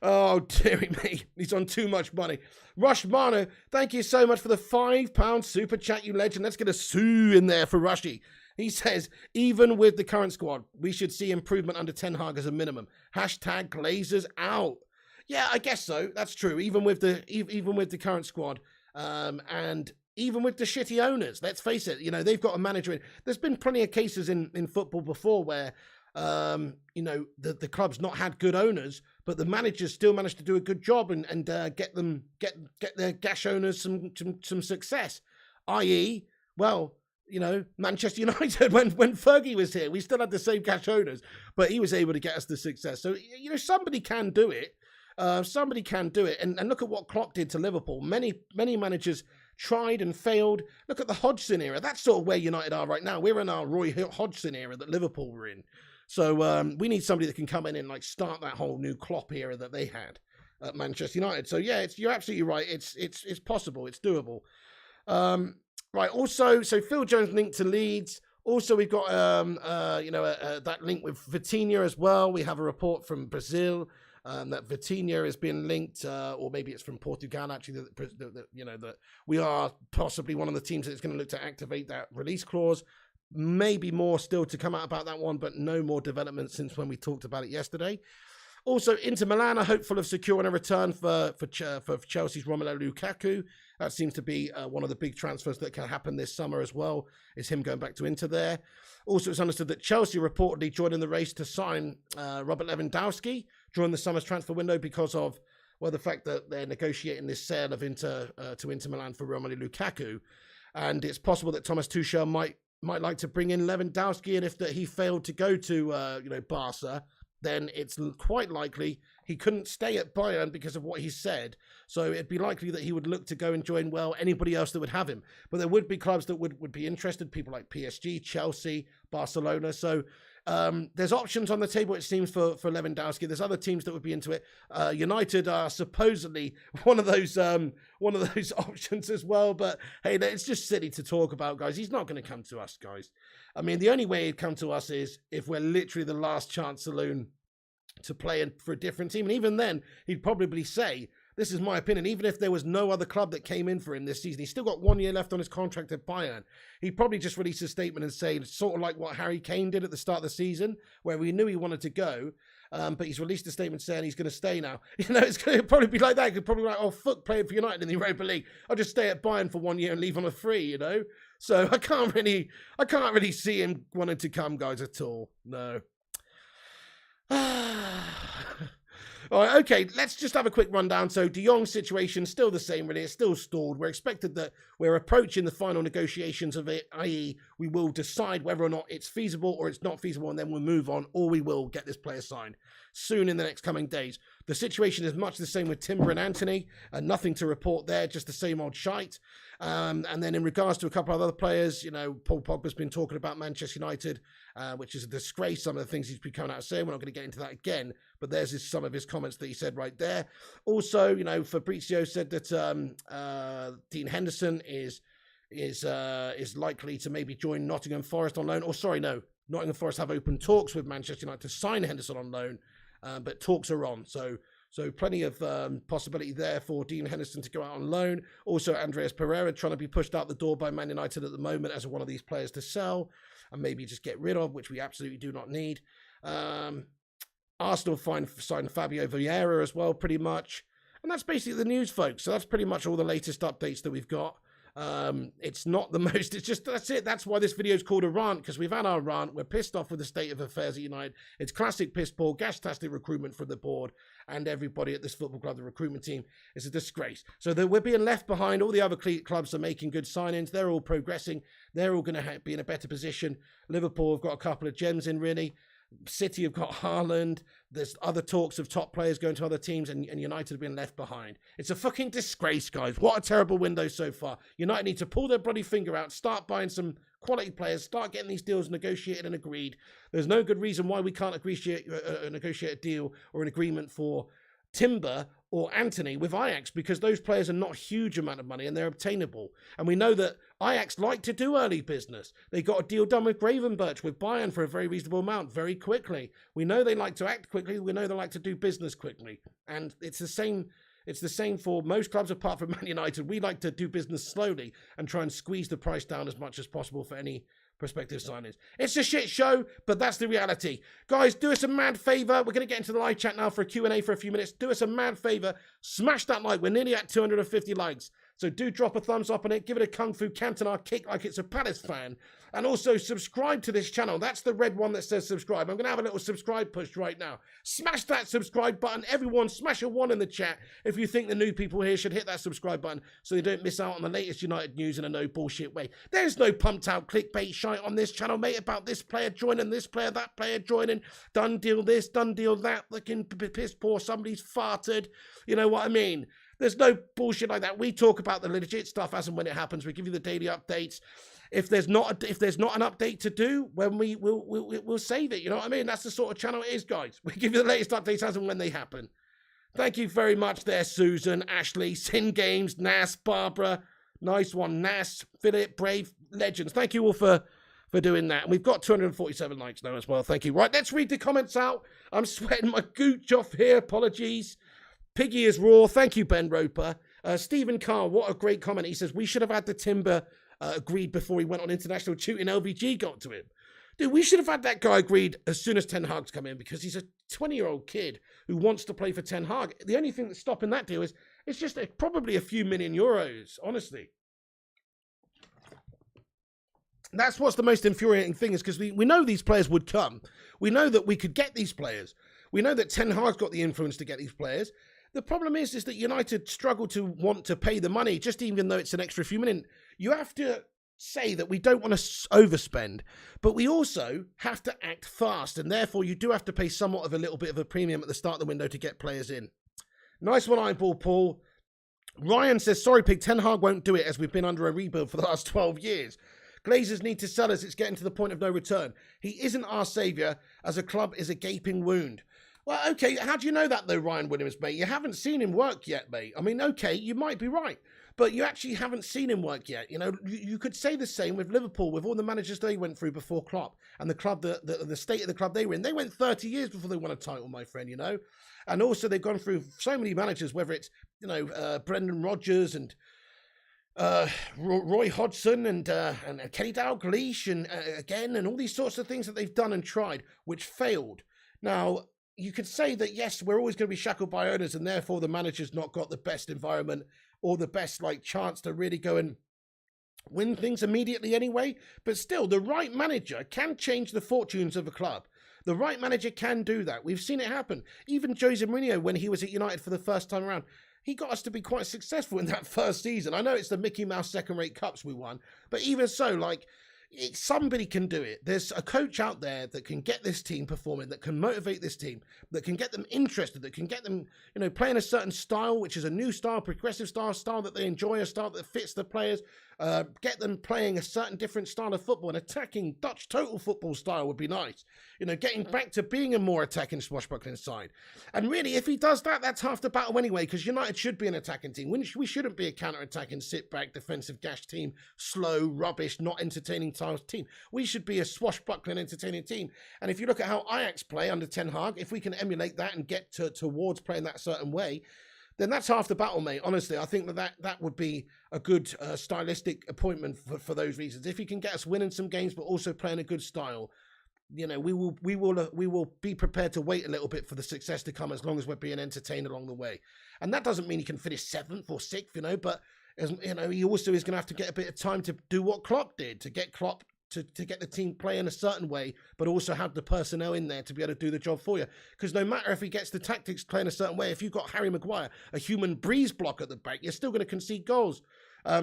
Oh, dearie me. He's on too much money. Rush Mano, thank you so much for the £5 super chat, you legend. Let's get a sue in there for Rushy. He says, even with the current squad, we should see improvement under Ten Hag as a minimum. Hashtag Glazers out. Yeah, I guess so. That's true. Even with the current squad, and even with the shitty owners. Let's face it. You know, they've got a manager in. There's been plenty of cases in football before where, you know, the club's not had good owners, but the managers still managed to do a good job and get their gash owners some success. I.e., well, you know, Manchester United, when Fergie was here, we still had the same cash owners, but he was able to get us the success. So, you know, somebody can do it. Somebody can do it. And look at what Klopp did to Liverpool. Many managers tried and failed. Look at the Hodgson era. That's sort of where United are right now. We're in our Roy Hodgson era that Liverpool were in. So we need somebody that can come in and like start that whole new Klopp era that they had at Manchester United. So yeah, you're absolutely right. It's possible. It's doable. Right. Also, so Phil Jones linked to Leeds. Also, we've got that link with Vitinha as well. We have a report from Brazil that Vitinha has been linked, or maybe it's from Portugal actually. That we are possibly one of the teams that's going to look to activate that release clause. Maybe more still to come out about that one, but no more development since when we talked about it yesterday. Also, Inter Milan are hopeful of securing a return for Chelsea's Romelu Lukaku. That seems to be one of the big transfers that can happen this summer as well, is him going back to Inter there. Also, it's understood that Chelsea reportedly joined in the race to sign Robert Lewandowski during the summer's transfer window because of, well, the fact that they're negotiating this sale of Inter to Inter Milan for Romelu Lukaku. And it's possible that Thomas Tuchel might like to bring in Lewandowski, and if he failed to go to Barca, then it's quite likely he couldn't stay at Bayern because of what he said. So it'd be likely that he would look to go and join, well, anybody else that would have him. But there would be clubs that would be interested, people like PSG, Chelsea, Barcelona. So there's options on the table, it seems, for Lewandowski. There's other teams that would be into it. United are supposedly one of those options as well. But hey, it's just silly to talk about, guys. He's not going to come to us, guys. I mean, the only way he'd come to us is if we're literally the last chance saloon to play for a different team. And even then, he'd probably say, this is my opinion, even if there was no other club that came in for him this season, he's still got 1 year left on his contract at Bayern. He'd probably just release a statement and say, sort of like what Harry Kane did at the start of the season, where we knew he wanted to go, but he's released a statement saying he's going to stay now. It's going to probably be like that. He could probably be like, oh, fuck playing for United in the Europa League. I'll just stay at Bayern for 1 year and leave on a free, So I can't really see him wanting to come, guys, at all. No. All right, okay, let's just have a quick rundown. So De Jong's situation, still the same, really. It's still stalled. We're expected that we're approaching the final negotiations of it, i.e. we will decide whether or not it's feasible or it's not feasible, and then we'll move on, or we will get this player signed soon in the next coming days. The situation is much the same with Timber and Anthony, and nothing to report there, just the same old shite. And then in regards to a couple of other players, Paul Pogba's been talking about Manchester United, which is a disgrace, some of the things he's been coming out saying. We're not going to get into that again, but there's some of his comments that he said right there. Also, Fabrizio said that Dean Henderson is likely to maybe join Nottingham Forest on loan. Or sorry, no, Nottingham Forest have open talks with Manchester United to sign Henderson on loan, but talks are on. So plenty of possibility there for Dean Henderson to go out on loan. Also, Andreas Pereira trying to be pushed out the door by Man United at the moment as one of these players to sell and maybe just get rid of, which we absolutely do not need. Arsenal signed Fabio Vieira as well, pretty much. And that's basically the news, folks. So that's pretty much all the latest updates that we've got. It's not the most, it's just, that's it. That's why this video is called a rant, because we've had our rant. We're pissed off with the state of affairs at United. It's classic piss poor, gas-tastic recruitment from the board and everybody at this football club, the recruitment team. It's a disgrace. So we're being left behind. All the other clubs are making good signings. They're all progressing. They're all going to be in a better position. Liverpool have got a couple of gems in, really. City have got Haaland. There's other talks of top players going to other teams, and United have been left behind. It's a fucking disgrace, guys. What a terrible window so far. United need to pull their bloody finger out, start buying some quality players, start getting these deals negotiated and agreed. There's no good reason why we can't negotiate a deal or an agreement for Timber or Anthony with Ajax, because those players are not a huge amount of money and they're obtainable. And we know that Ajax like to do early business. They got a deal done with Gravenberch with Bayern for a very reasonable amount very quickly. We know they like to act quickly. We know they like to do business quickly. And it's the same for most clubs apart from Man United. We like to do business slowly and try and squeeze the price down as much as possible for any prospective signings. It's a shit show, but that's the reality. Guys, do us a mad favour. We're going to get into the live chat now for a Q&A for a few minutes. Do us a mad favour. Smash that like. We're nearly at 250 likes. So do drop a thumbs up on it. Give it a Kung Fu Cantonar kick like it's a Palace fan. And also subscribe to this channel. That's the red one that says subscribe. I'm going to have a little subscribe push right now. Smash that subscribe button. Everyone, smash a 1 in the chat if you think the new people here should hit that subscribe button so they don't miss out on the latest United news in a no bullshit way. There's no pumped out clickbait shite on this channel, mate, about this player joining, this player, that player joining, done deal this, done deal that, looking piss poor, somebody's farted. You know what I mean? There's no bullshit like that. We talk about the legit stuff as and when it happens. We give you the daily updates. If there's not an update to do, when we'll save it. You know what I mean? That's the sort of channel it is, guys. We give you the latest updates as and when they happen. Thank you very much there, Susan, Ashley, Sin Games, Nas, Barbara, Nice one, Nas, Philip, Brave, legends. Thank you all for doing that. And we've got 247 likes now as well. Thank you. Right, let's read the comments out. I'm sweating my gooch off here. Apologies. Piggy is raw. Thank you, Ben Roper. Stephen Carr, what a great comment. He says, we should have had the timber agreed before he went on international tutoring. LVG got to him. Dude, we should have had that guy agreed as soon as Ten Hag's come in, because he's a 20-year-old kid who wants to play for Ten Hag. The only thing that's stopping that deal is it's just probably a few million euros, honestly. That's what's the most infuriating thing, is because we know these players would come. We know that we could get these players. We know that Ten Hag's got the influence to get these players. The problem is that United struggle to want to pay the money, just even though it's an extra few million. You have to say that we don't want to overspend, but we also have to act fast, and therefore you do have to pay somewhat of a little bit of a premium at the start of the window to get players in. Nice one, Eyeball Paul. Ryan says, sorry, Pig, Ten Hag won't do it as we've been under a rebuild for the last 12 years. Glazers need to sell us. It's getting to the point of no return. He isn't our saviour, as a club is a gaping wound. Well, okay, how do you know that, though, Ryan Williams, mate? You haven't seen him work yet, mate. I mean, okay, you might be right, but you actually haven't seen him work yet. You know, you could say the same with Liverpool, with all the managers they went through before Klopp, and the club, the state of the club they were in. They went 30 years before they won a title, my friend, you know? And also they've gone through so many managers, whether it's, you know, Brendan Rodgers and Roy Hodgson and Kenny Dalglish and again, and all these sorts of things that they've done and tried, which failed. Now, you could say that, yes, we're always going to be shackled by owners, and therefore the manager's not got the best environment or the best chance to really go and win things immediately anyway. But still, the right manager can change the fortunes of a club. The right manager can do that. We've seen it happen. Even Jose Mourinho, when he was at United for the first time around, he got us to be quite successful in that first season. I know it's the Mickey Mouse second-rate cups we won, but even so, somebody can do it. There's a coach out there that can get this team performing, that can motivate this team, that can get them interested, that can get them, you know, playing a certain style, which is a new style, progressive style that they enjoy, a style that fits the players, get them playing a certain different style of football. An attacking Dutch total football style would be nice. You know, getting back to being a more attacking swashbuckling side. And really, if he does that, that's half the battle anyway, because United should be an attacking team. We shouldn't be a counter-attacking, sit-back, defensive gash team, slow, rubbish, not entertaining team. We should be a swashbuckling, entertaining team. And if you look at how Ajax play under Ten Hag, if we can emulate that and get towards playing that certain way, then that's half the battle, mate. Honestly, I think that would be a good stylistic appointment for those reasons. If he can get us winning some games, but also playing a good style, you know, we will be prepared to wait a little bit for the success to come, as long as we're being entertained along the way. And that doesn't mean he can finish 7th or 6th, you know, but you know, he also is going to have to get a bit of time to do what Klopp did, to get Klopp to get the team playing a certain way, but also have the personnel in there to be able to do the job for you. Because no matter if he gets the tactics playing a certain way, if you've got Harry Maguire, a human breeze block at the back, you're still going to concede goals.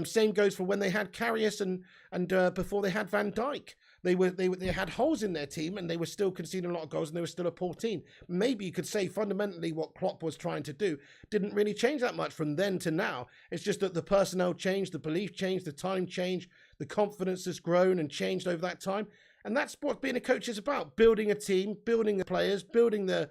Same goes for when they had Karius and before they had Van Dijk. They had holes in their team, and they were still conceding a lot of goals, and they were still a poor team. Maybe you could say fundamentally what Klopp was trying to do didn't really change that much from then to now. It's just that the personnel changed, the belief changed, the time changed, the confidence has grown and changed over that time. And that's what being a coach is about: building a team, building the players, building the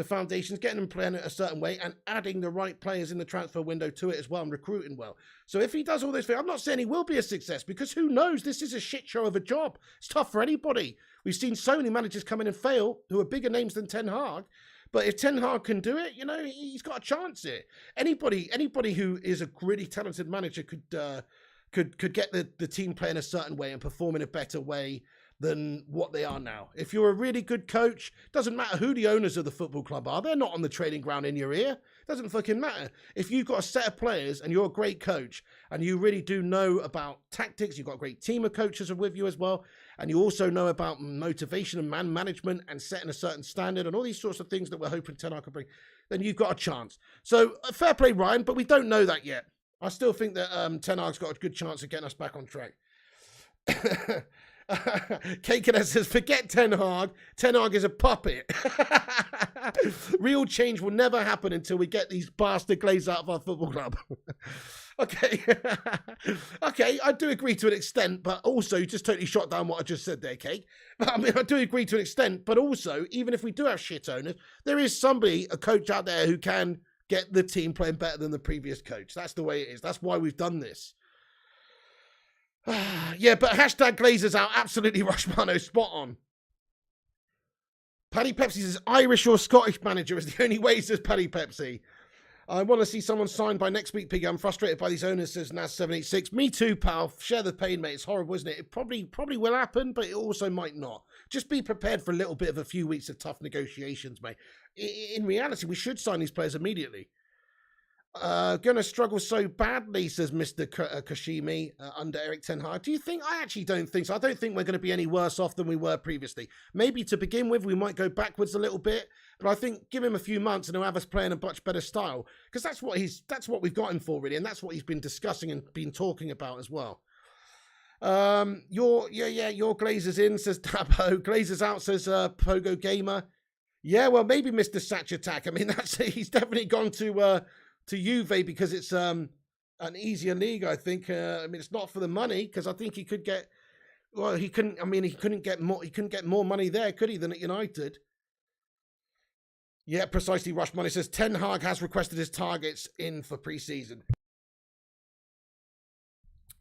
foundations, getting them playing it a certain way, and adding the right players in the transfer window to it as well, and recruiting well. So if he does all those things, I'm not saying he will be a success, because who knows? This is a shit show of a job. It's tough for anybody. We've seen so many managers come in and fail who are bigger names than Ten Hag. But if Ten Hag can do it, you know, he's got a chance here. Anybody who is a really talented manager could get the team playing a certain way and perform in a better way than what they are now. If you're a really good coach, doesn't matter who the owners of the football club are, they're not on the training ground in your ear. Doesn't fucking matter. If you've got a set of players and you're a great coach and you really do know about tactics, you've got a great team of coaches with you as well, and you also know about motivation and man management and setting a certain standard and all these sorts of things that we're hoping Ten Hag can bring, then you've got a chance. So fair play, Ryan, but we don't know that yet. I still think that Ten Hag's got a good chance of getting us back on track. Kakenes says, forget Ten Hag. Ten Hag is a puppet. Real change will never happen until we get these bastard Glazers out of our football club. Okay. Okay, I do agree to an extent, but also you just totally shot down what I just said there, Kate. I mean, I do agree to an extent, but also, even if we do have shit owners, there is somebody, a coach out there, who can get the team playing better than the previous coach. That's the way it is. That's why we've done this. Yeah, but hashtag Glazers out. Absolutely, Rushmano, spot on. Paddy Pepsi says Irish or Scottish manager is the only way, says Paddy Pepsi. I want to see someone signed by next week, Piggy. I'm frustrated by these owners, says Nas786. Me too, pal. Share the pain, mate. It's horrible, isn't it? It probably will happen, but it also might not. Just be prepared for a little bit of a few weeks of tough negotiations, mate. In reality, we should sign these players immediately. Gonna struggle so badly, says Mr. Kashimi, under Erik Ten Hag. Do you think? I actually don't think so. I don't think we're going to be any worse off than we were previously. Maybe to begin with, we might go backwards a little bit, but I think give him a few months and he'll have us playing a much better style, because that's what we've got him for, really, and that's what he's been discussing and been talking about as well. Your Glazers in, says Dabo. Glazers out, says Pogo Gamer. Yeah, well, maybe Mr. Satch Attack. I mean, he's definitely gone to Juve because it's an easier league, I think. I mean, it's not for the money, because I think he could get, well, he couldn't get more money there, could he, than at United? Yeah, precisely. Rush Money says Ten Hag has requested his targets in for pre-season.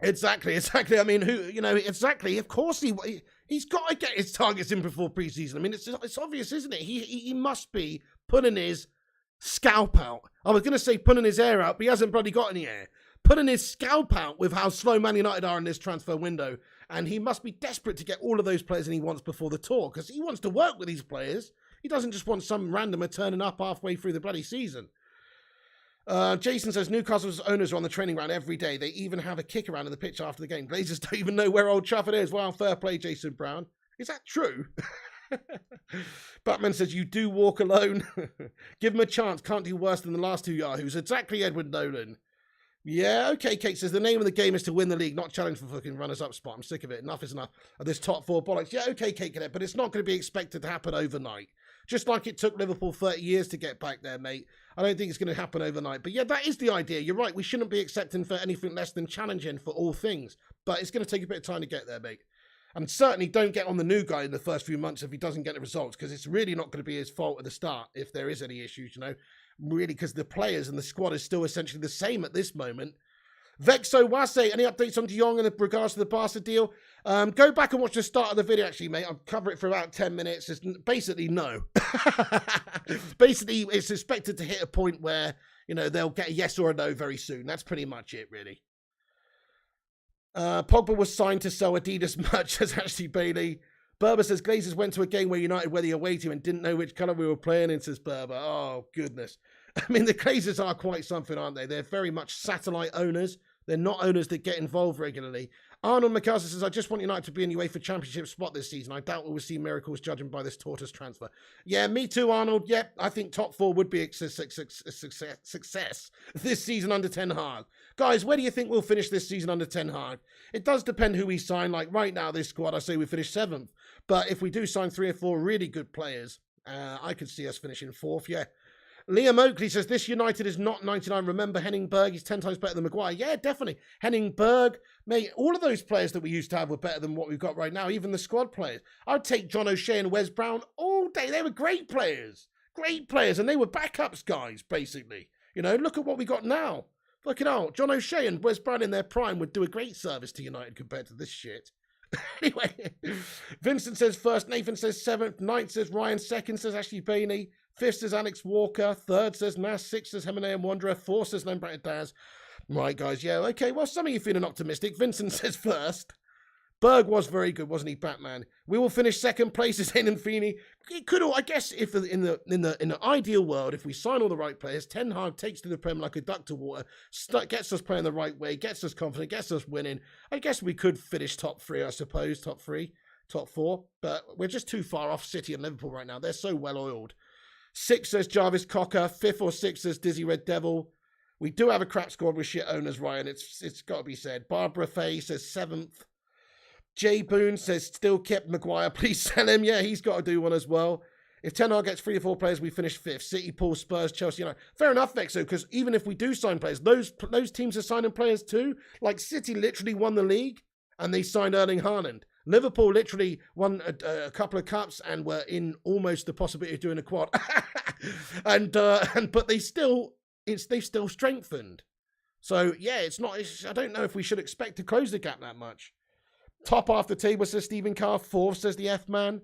Exactly. I mean, exactly. Of course he's got to get his targets in before pre-season. I mean, it's obvious, isn't it? He must be putting his scalp out. I was going to say putting his hair out, but he hasn't bloody got any hair. Putting his scalp out with how slow Man United are in this transfer window. And he must be desperate to get all of those players that he wants before the tour, because he wants to work with these players. He doesn't just want some randomer turning up halfway through the bloody season. Jason says Newcastle's owners are on the training ground every day. They even have a kick around in the pitch after the game. Glazers don't even know where Old Trafford is. Well, fair play, Jason Brown. Is that true? Batman says you do walk alone. Give him a chance. Can't do worse than the last two Yahoos. Exactly, Edward Nolan. Yeah, okay, Kate says the name of the game is to win the league, not challenge for fucking runners-up spot. I'm sick of it. Enough is enough of this top four bollocks. Yeah, okay, Kate Cadet, but it's not going to be expected to happen overnight. Just like it took Liverpool 30 years to get back there, mate. I don't think it's going to happen overnight. But yeah, that is the idea. You're right. We shouldn't be accepting for anything less than challenging for all things. But it's going to take a bit of time to get there, mate. And certainly don't get on the new guy in the first few months if he doesn't get the results, because it's really not going to be his fault at the start if there is any issues, Really, because the players and the squad is still essentially the same at this moment. Vexo Wase, any updates on Jong in regards to the Barca deal? Go back and watch the start of the video, actually, mate. I'll cover it for about 10 minutes. It's basically no. Basically, it's expected to hit a point where, they'll get a yes or a no very soon. That's pretty much it, really. Pogba was signed to sell Adidas merch, says Ashley Bailey. Berber says Glazers went to a game where United were the away team and didn't know which colour we were playing in, says Berber. Oh, goodness. I mean, the Glazers are quite something, aren't they? They're very much satellite owners. They're not owners that get involved regularly. Arnold McAllister says, I just want United to be in the UEFA Championship spot this season. I doubt we will see miracles judging by this tortoise transfer. Yeah, me too, Arnold. Yep, I think top four would be a success this season under Ten Hag. Guys, where do you think we'll finish this season under Ten Hag? It does depend who we sign. Like right now, this squad, I say we finish 7th. But if we do sign 3 or 4 really good players, I could see us finishing 4th, yeah. Liam Oakley says, this United is not 99. Remember Henning Berg? He's 10 times better than Maguire. Yeah, definitely. Henning Berg, mate, all of those players that we used to have were better than what we've got right now, even the squad players. I'd take John O'Shea and Wes Brown all day. They were great players. Great players. And they were backups guys, basically. Look at what we got now. Look it out. John O'Shea and Wes Brown in their prime would do a great service to United compared to this shit. Anyway, Vincent says 1st, Nathan says 7th, 9th says Ryan, 2nd says Ashley Bainey, 5th says Alex Walker, 3rd says Nas, 6th says Hemine and Wanderer, 4th says Lembrat Daz. Right, guys, yeah, okay, well, some of you feeling optimistic. Vincent says 1st. Berg was very good, wasn't he, Batman? We will finish 2nd place as Hayden Feeney. It could all, I guess, if in the ideal world, if we sign all the right players, Ten Hag takes to the Prem like a duck to water, gets us playing the right way, gets us confident, gets us winning. I guess we could finish top 3, I suppose, top 3, top 4. But we're just too far off City and Liverpool right now. They're so well oiled. 6th says Jarvis Cocker. 5th or 6th says Dizzy Red Devil. We do have a crap squad with shit owners, Ryan. It's got to be said. Barbara Fay says 7th. Jay Boone says, still kept Maguire, please sell him. Yeah, he's got to do one as well. If Ten Hag gets 3 or 4 players, we finish 5th. City, Paul, Spurs, Chelsea, Fair enough, Vexo, because even if we do sign players, those teams are signing players too. Like City literally won the league and they signed Erling Haaland. Liverpool literally won a couple of cups and were in almost the possibility of doing a quad. but they've still strengthened. So, yeah, I don't know if we should expect to close the gap that much. Top half the table, says Stephen Carr. Fourth, says the F-Man.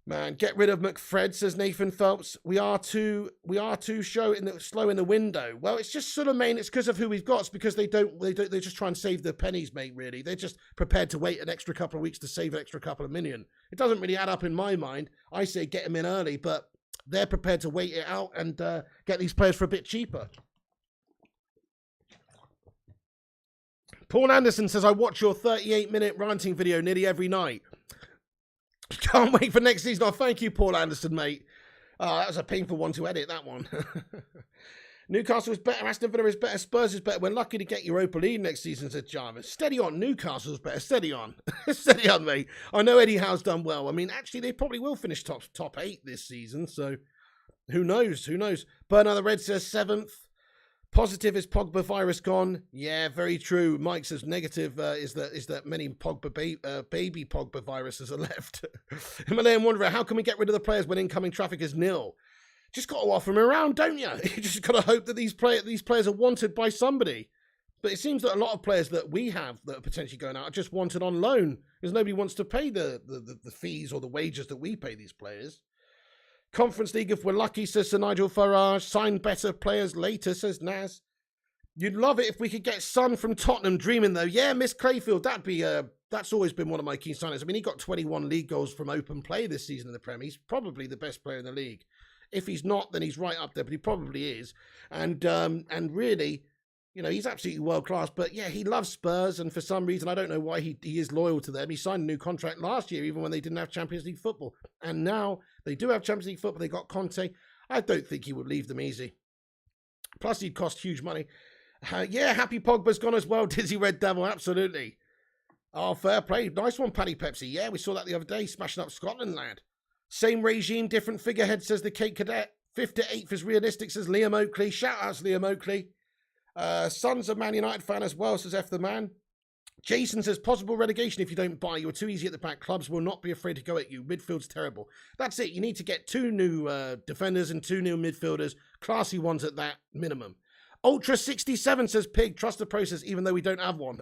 Man, get rid of McFred, says Nathan Phelps. We are too slow in the window. Well, it's just sort of it's because of who we've got. It's because they just try and save the pennies, mate, really. They're just prepared to wait an extra couple of weeks to save an extra couple of million. It doesn't really add up in my mind. I say get them in early, but they're prepared to wait it out and get these players for a bit cheaper. Paul Anderson says, I watch your 38-minute ranting video nearly every night. Can't wait for next season. Oh, thank you, Paul Anderson, mate. That was a painful one to edit, that one. Newcastle is better. Aston Villa is better. Spurs is better. We're lucky to get Europa League next season, said Jarvis. Steady on. Newcastle's better. Steady on. Steady on, mate. I know Eddie Howe's done well. I mean, actually, they probably will finish top 8 this season, so who knows? Who knows? Bernard the Red says 7th. Positive is Pogba virus gone. Yeah, very true. Mike says negative is that many Pogba baby Pogba viruses are left. Himalayan Wanderer, how can we get rid of the players when incoming traffic is nil? Just got to offer them around, don't you? You just got to hope that these players are wanted by somebody. But it seems that a lot of players that we have that are potentially going out are just wanted on loan because nobody wants to pay the fees or the wages that we pay these players. Conference League, if we're lucky, says Sir Nigel Farage. Sign better players later, says Naz. You'd love it if we could get Son from Tottenham. Dreaming, though. Yeah, Miss Clayfield, that's always been one of my key signings. I mean, he got 21 league goals from open play this season in the Premier. He's probably the best player in the league. If he's not, then he's right up there, but he probably is. And really, you know, he's absolutely world-class. But, yeah, he loves Spurs, and for some reason, I don't know why he is loyal to them. He signed a new contract last year, even when they didn't have Champions League football. And now they do have Champions League football. They got Conte. I don't think he would leave them easy. Plus, he'd cost huge money. Yeah, Happy Pogba's gone as well. Dizzy Red Devil, absolutely. Oh, fair play. Nice one, Paddy Pepsi. Yeah, we saw that the other day, smashing up Scotland, lad. Same regime, different figurehead, says the Cape Cadet. 5th to 8th is realistic, says Liam Oakley. Shout out to Liam Oakley. Son's a Man United fan as well, says F the Man. Jason says, possible relegation if you don't buy. You're too easy at the back. Clubs will not be afraid to go at you. Midfield's terrible. That's it. You need to get 2 new defenders and 2 new midfielders. Classy ones at that minimum. Ultra 67 says, Pig, trust the process even though we don't have one.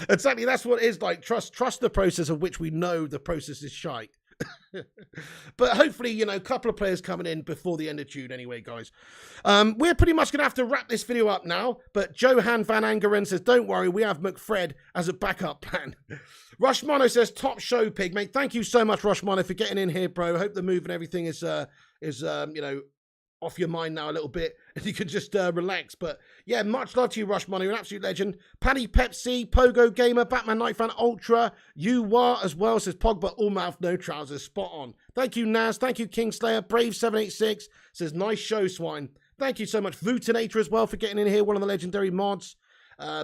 Exactly. That's what it is like. Trust the process of which we know the process is shite. But hopefully, you know, a couple of players coming in before the end of June anyway, guys. We're pretty much going to have to wrap this video up now, but Johan van Angeren says, don't worry, we have McFred as a backup plan. Rushmano says, top show, Pig, mate. Thank you so much, Rushmano, for getting in here, bro. Hope the move and everything is you know, off your mind now a little bit, and you can just relax. But yeah, much love to you, Rushmano. You're an absolute legend. Paddy Pepsi, Pogo Gamer, Batman Night Fan Ultra, you were as well, says Pogba, all mouth, no trousers, spot on. Thank you, Naz. Thank you, Kingslayer. Brave786 says, nice show, Swine. Thank you so much, Vutinator as well, for getting in here, one of the legendary mods.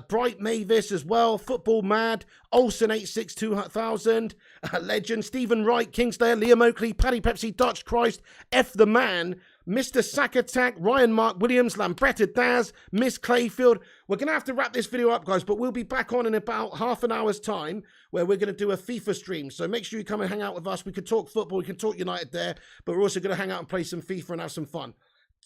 Bright Mavis as well, Football Mad, Olsen 862,000, Legend, Stephen Wright, Kingslayer, Liam Oakley, Paddy Pepsi, Dutch Christ, F the Man, Mr. Sackattack, Ryan Mark Williams, Lambretta Daz, Miss Clayfield. We're going to have to wrap this video up, guys, but we'll be back on in about half an hour's time where we're going to do a FIFA stream. So make sure you come and hang out with us. We can talk football, we can talk United there, but we're also going to hang out and play some FIFA and have some fun.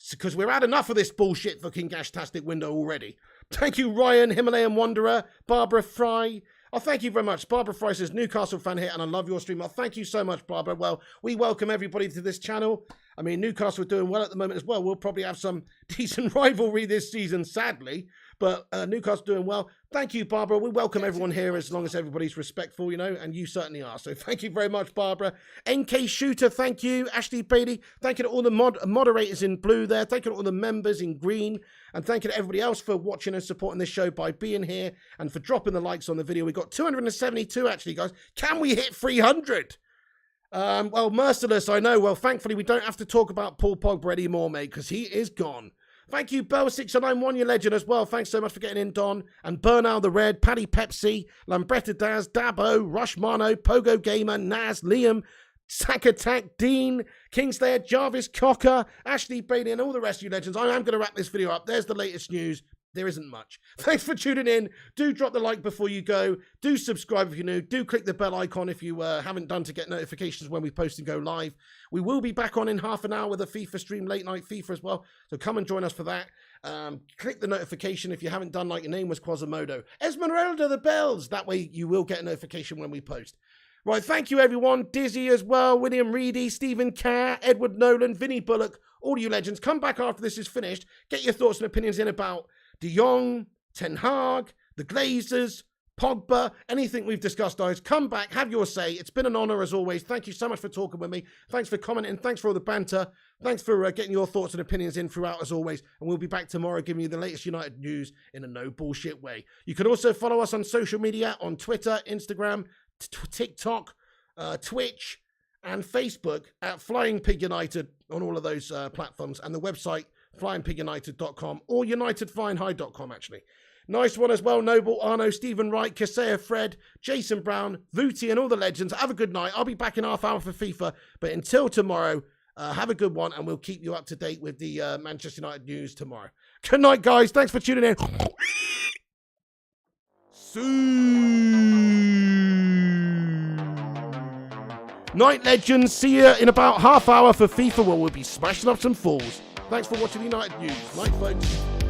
Because we've had enough of this bullshit fucking Gashtastic window already. Thank you, Ryan, Himalayan Wanderer, Barbara Fry. Oh, thank you very much. Barbara Fry says, Newcastle fan here, and I love your stream. Oh, thank you so much, Barbara. Well, we welcome everybody to this channel. I mean, Newcastle are doing well at the moment as well. We'll probably have some decent rivalry this season, sadly. But Newcastle doing well. Thank you, Barbara. We welcome everyone here as long as everybody's respectful, you know, and you certainly are. So thank you very much, Barbara. NK Shooter, thank you. Ashley Bailey, thank you to all the moderators in blue there. Thank you to all the members in green. And thank you to everybody else for watching and supporting this show by being here and for dropping the likes on the video. We got 272, actually, guys. Can we hit 300? Well, merciless, I know. Well, thankfully, we don't have to talk about Paul Pogba anymore, mate, because he is gone. Thank you, Bell6991, your legend as well. Thanks so much for getting in, Don. And Burnow the Red, Paddy Pepsi, Lambretta Daz, Dabo, Rushmano, Pogo Gamer, Naz, Liam, Sackattack, Dean, Kingslayer, Jarvis, Cocker, Ashley Bailey, and all the rest of you legends. I am going to wrap this video up. There's the latest news. There isn't much. Thanks for tuning in. Do drop the like before you go. Do subscribe if you're new. Do click the bell icon if you haven't done to get notifications when we post and go live. We will be back on in half an hour with a FIFA stream, late night FIFA as well. So come and join us for that. Click the notification if you haven't done, like your name was Quasimodo. Esmeralda the bells. That way you will get a notification when we post. Right, thank you everyone. Dizzy as well, William Reedy, Stephen Kerr, Edward Nolan, Vinnie Bullock, all you legends. Come back after this is finished. Get your thoughts and opinions in about De Jong, Ten Hag, the Glazers, Pogba, anything we've discussed, guys. Come back, have your say. It's been an honour as always. Thank you so much for talking with me. Thanks for commenting. Thanks for all the banter. Thanks for getting your thoughts and opinions in throughout as always. And we'll be back tomorrow giving you the latest United news in a no bullshit way. You can also follow us on social media on Twitter, Instagram, TikTok, Twitch, and Facebook at Flying Pig United on all of those platforms, and the website flyingpigunited.com or unitedflyinghigh.com actually. Nice one as well, Noble, Arno, Stephen Wright, Kasea, Fred, Jason Brown, Vooty, and all the legends. Have a good night. I'll be back in half hour for FIFA, but until tomorrow, have a good one, and we'll keep you up to date with the Manchester United news tomorrow. Good night, guys. Thanks for tuning in. Night, legends. See you in about half hour for FIFA, where we'll be smashing up some fools. Thanks for watching the United news. Night, folks.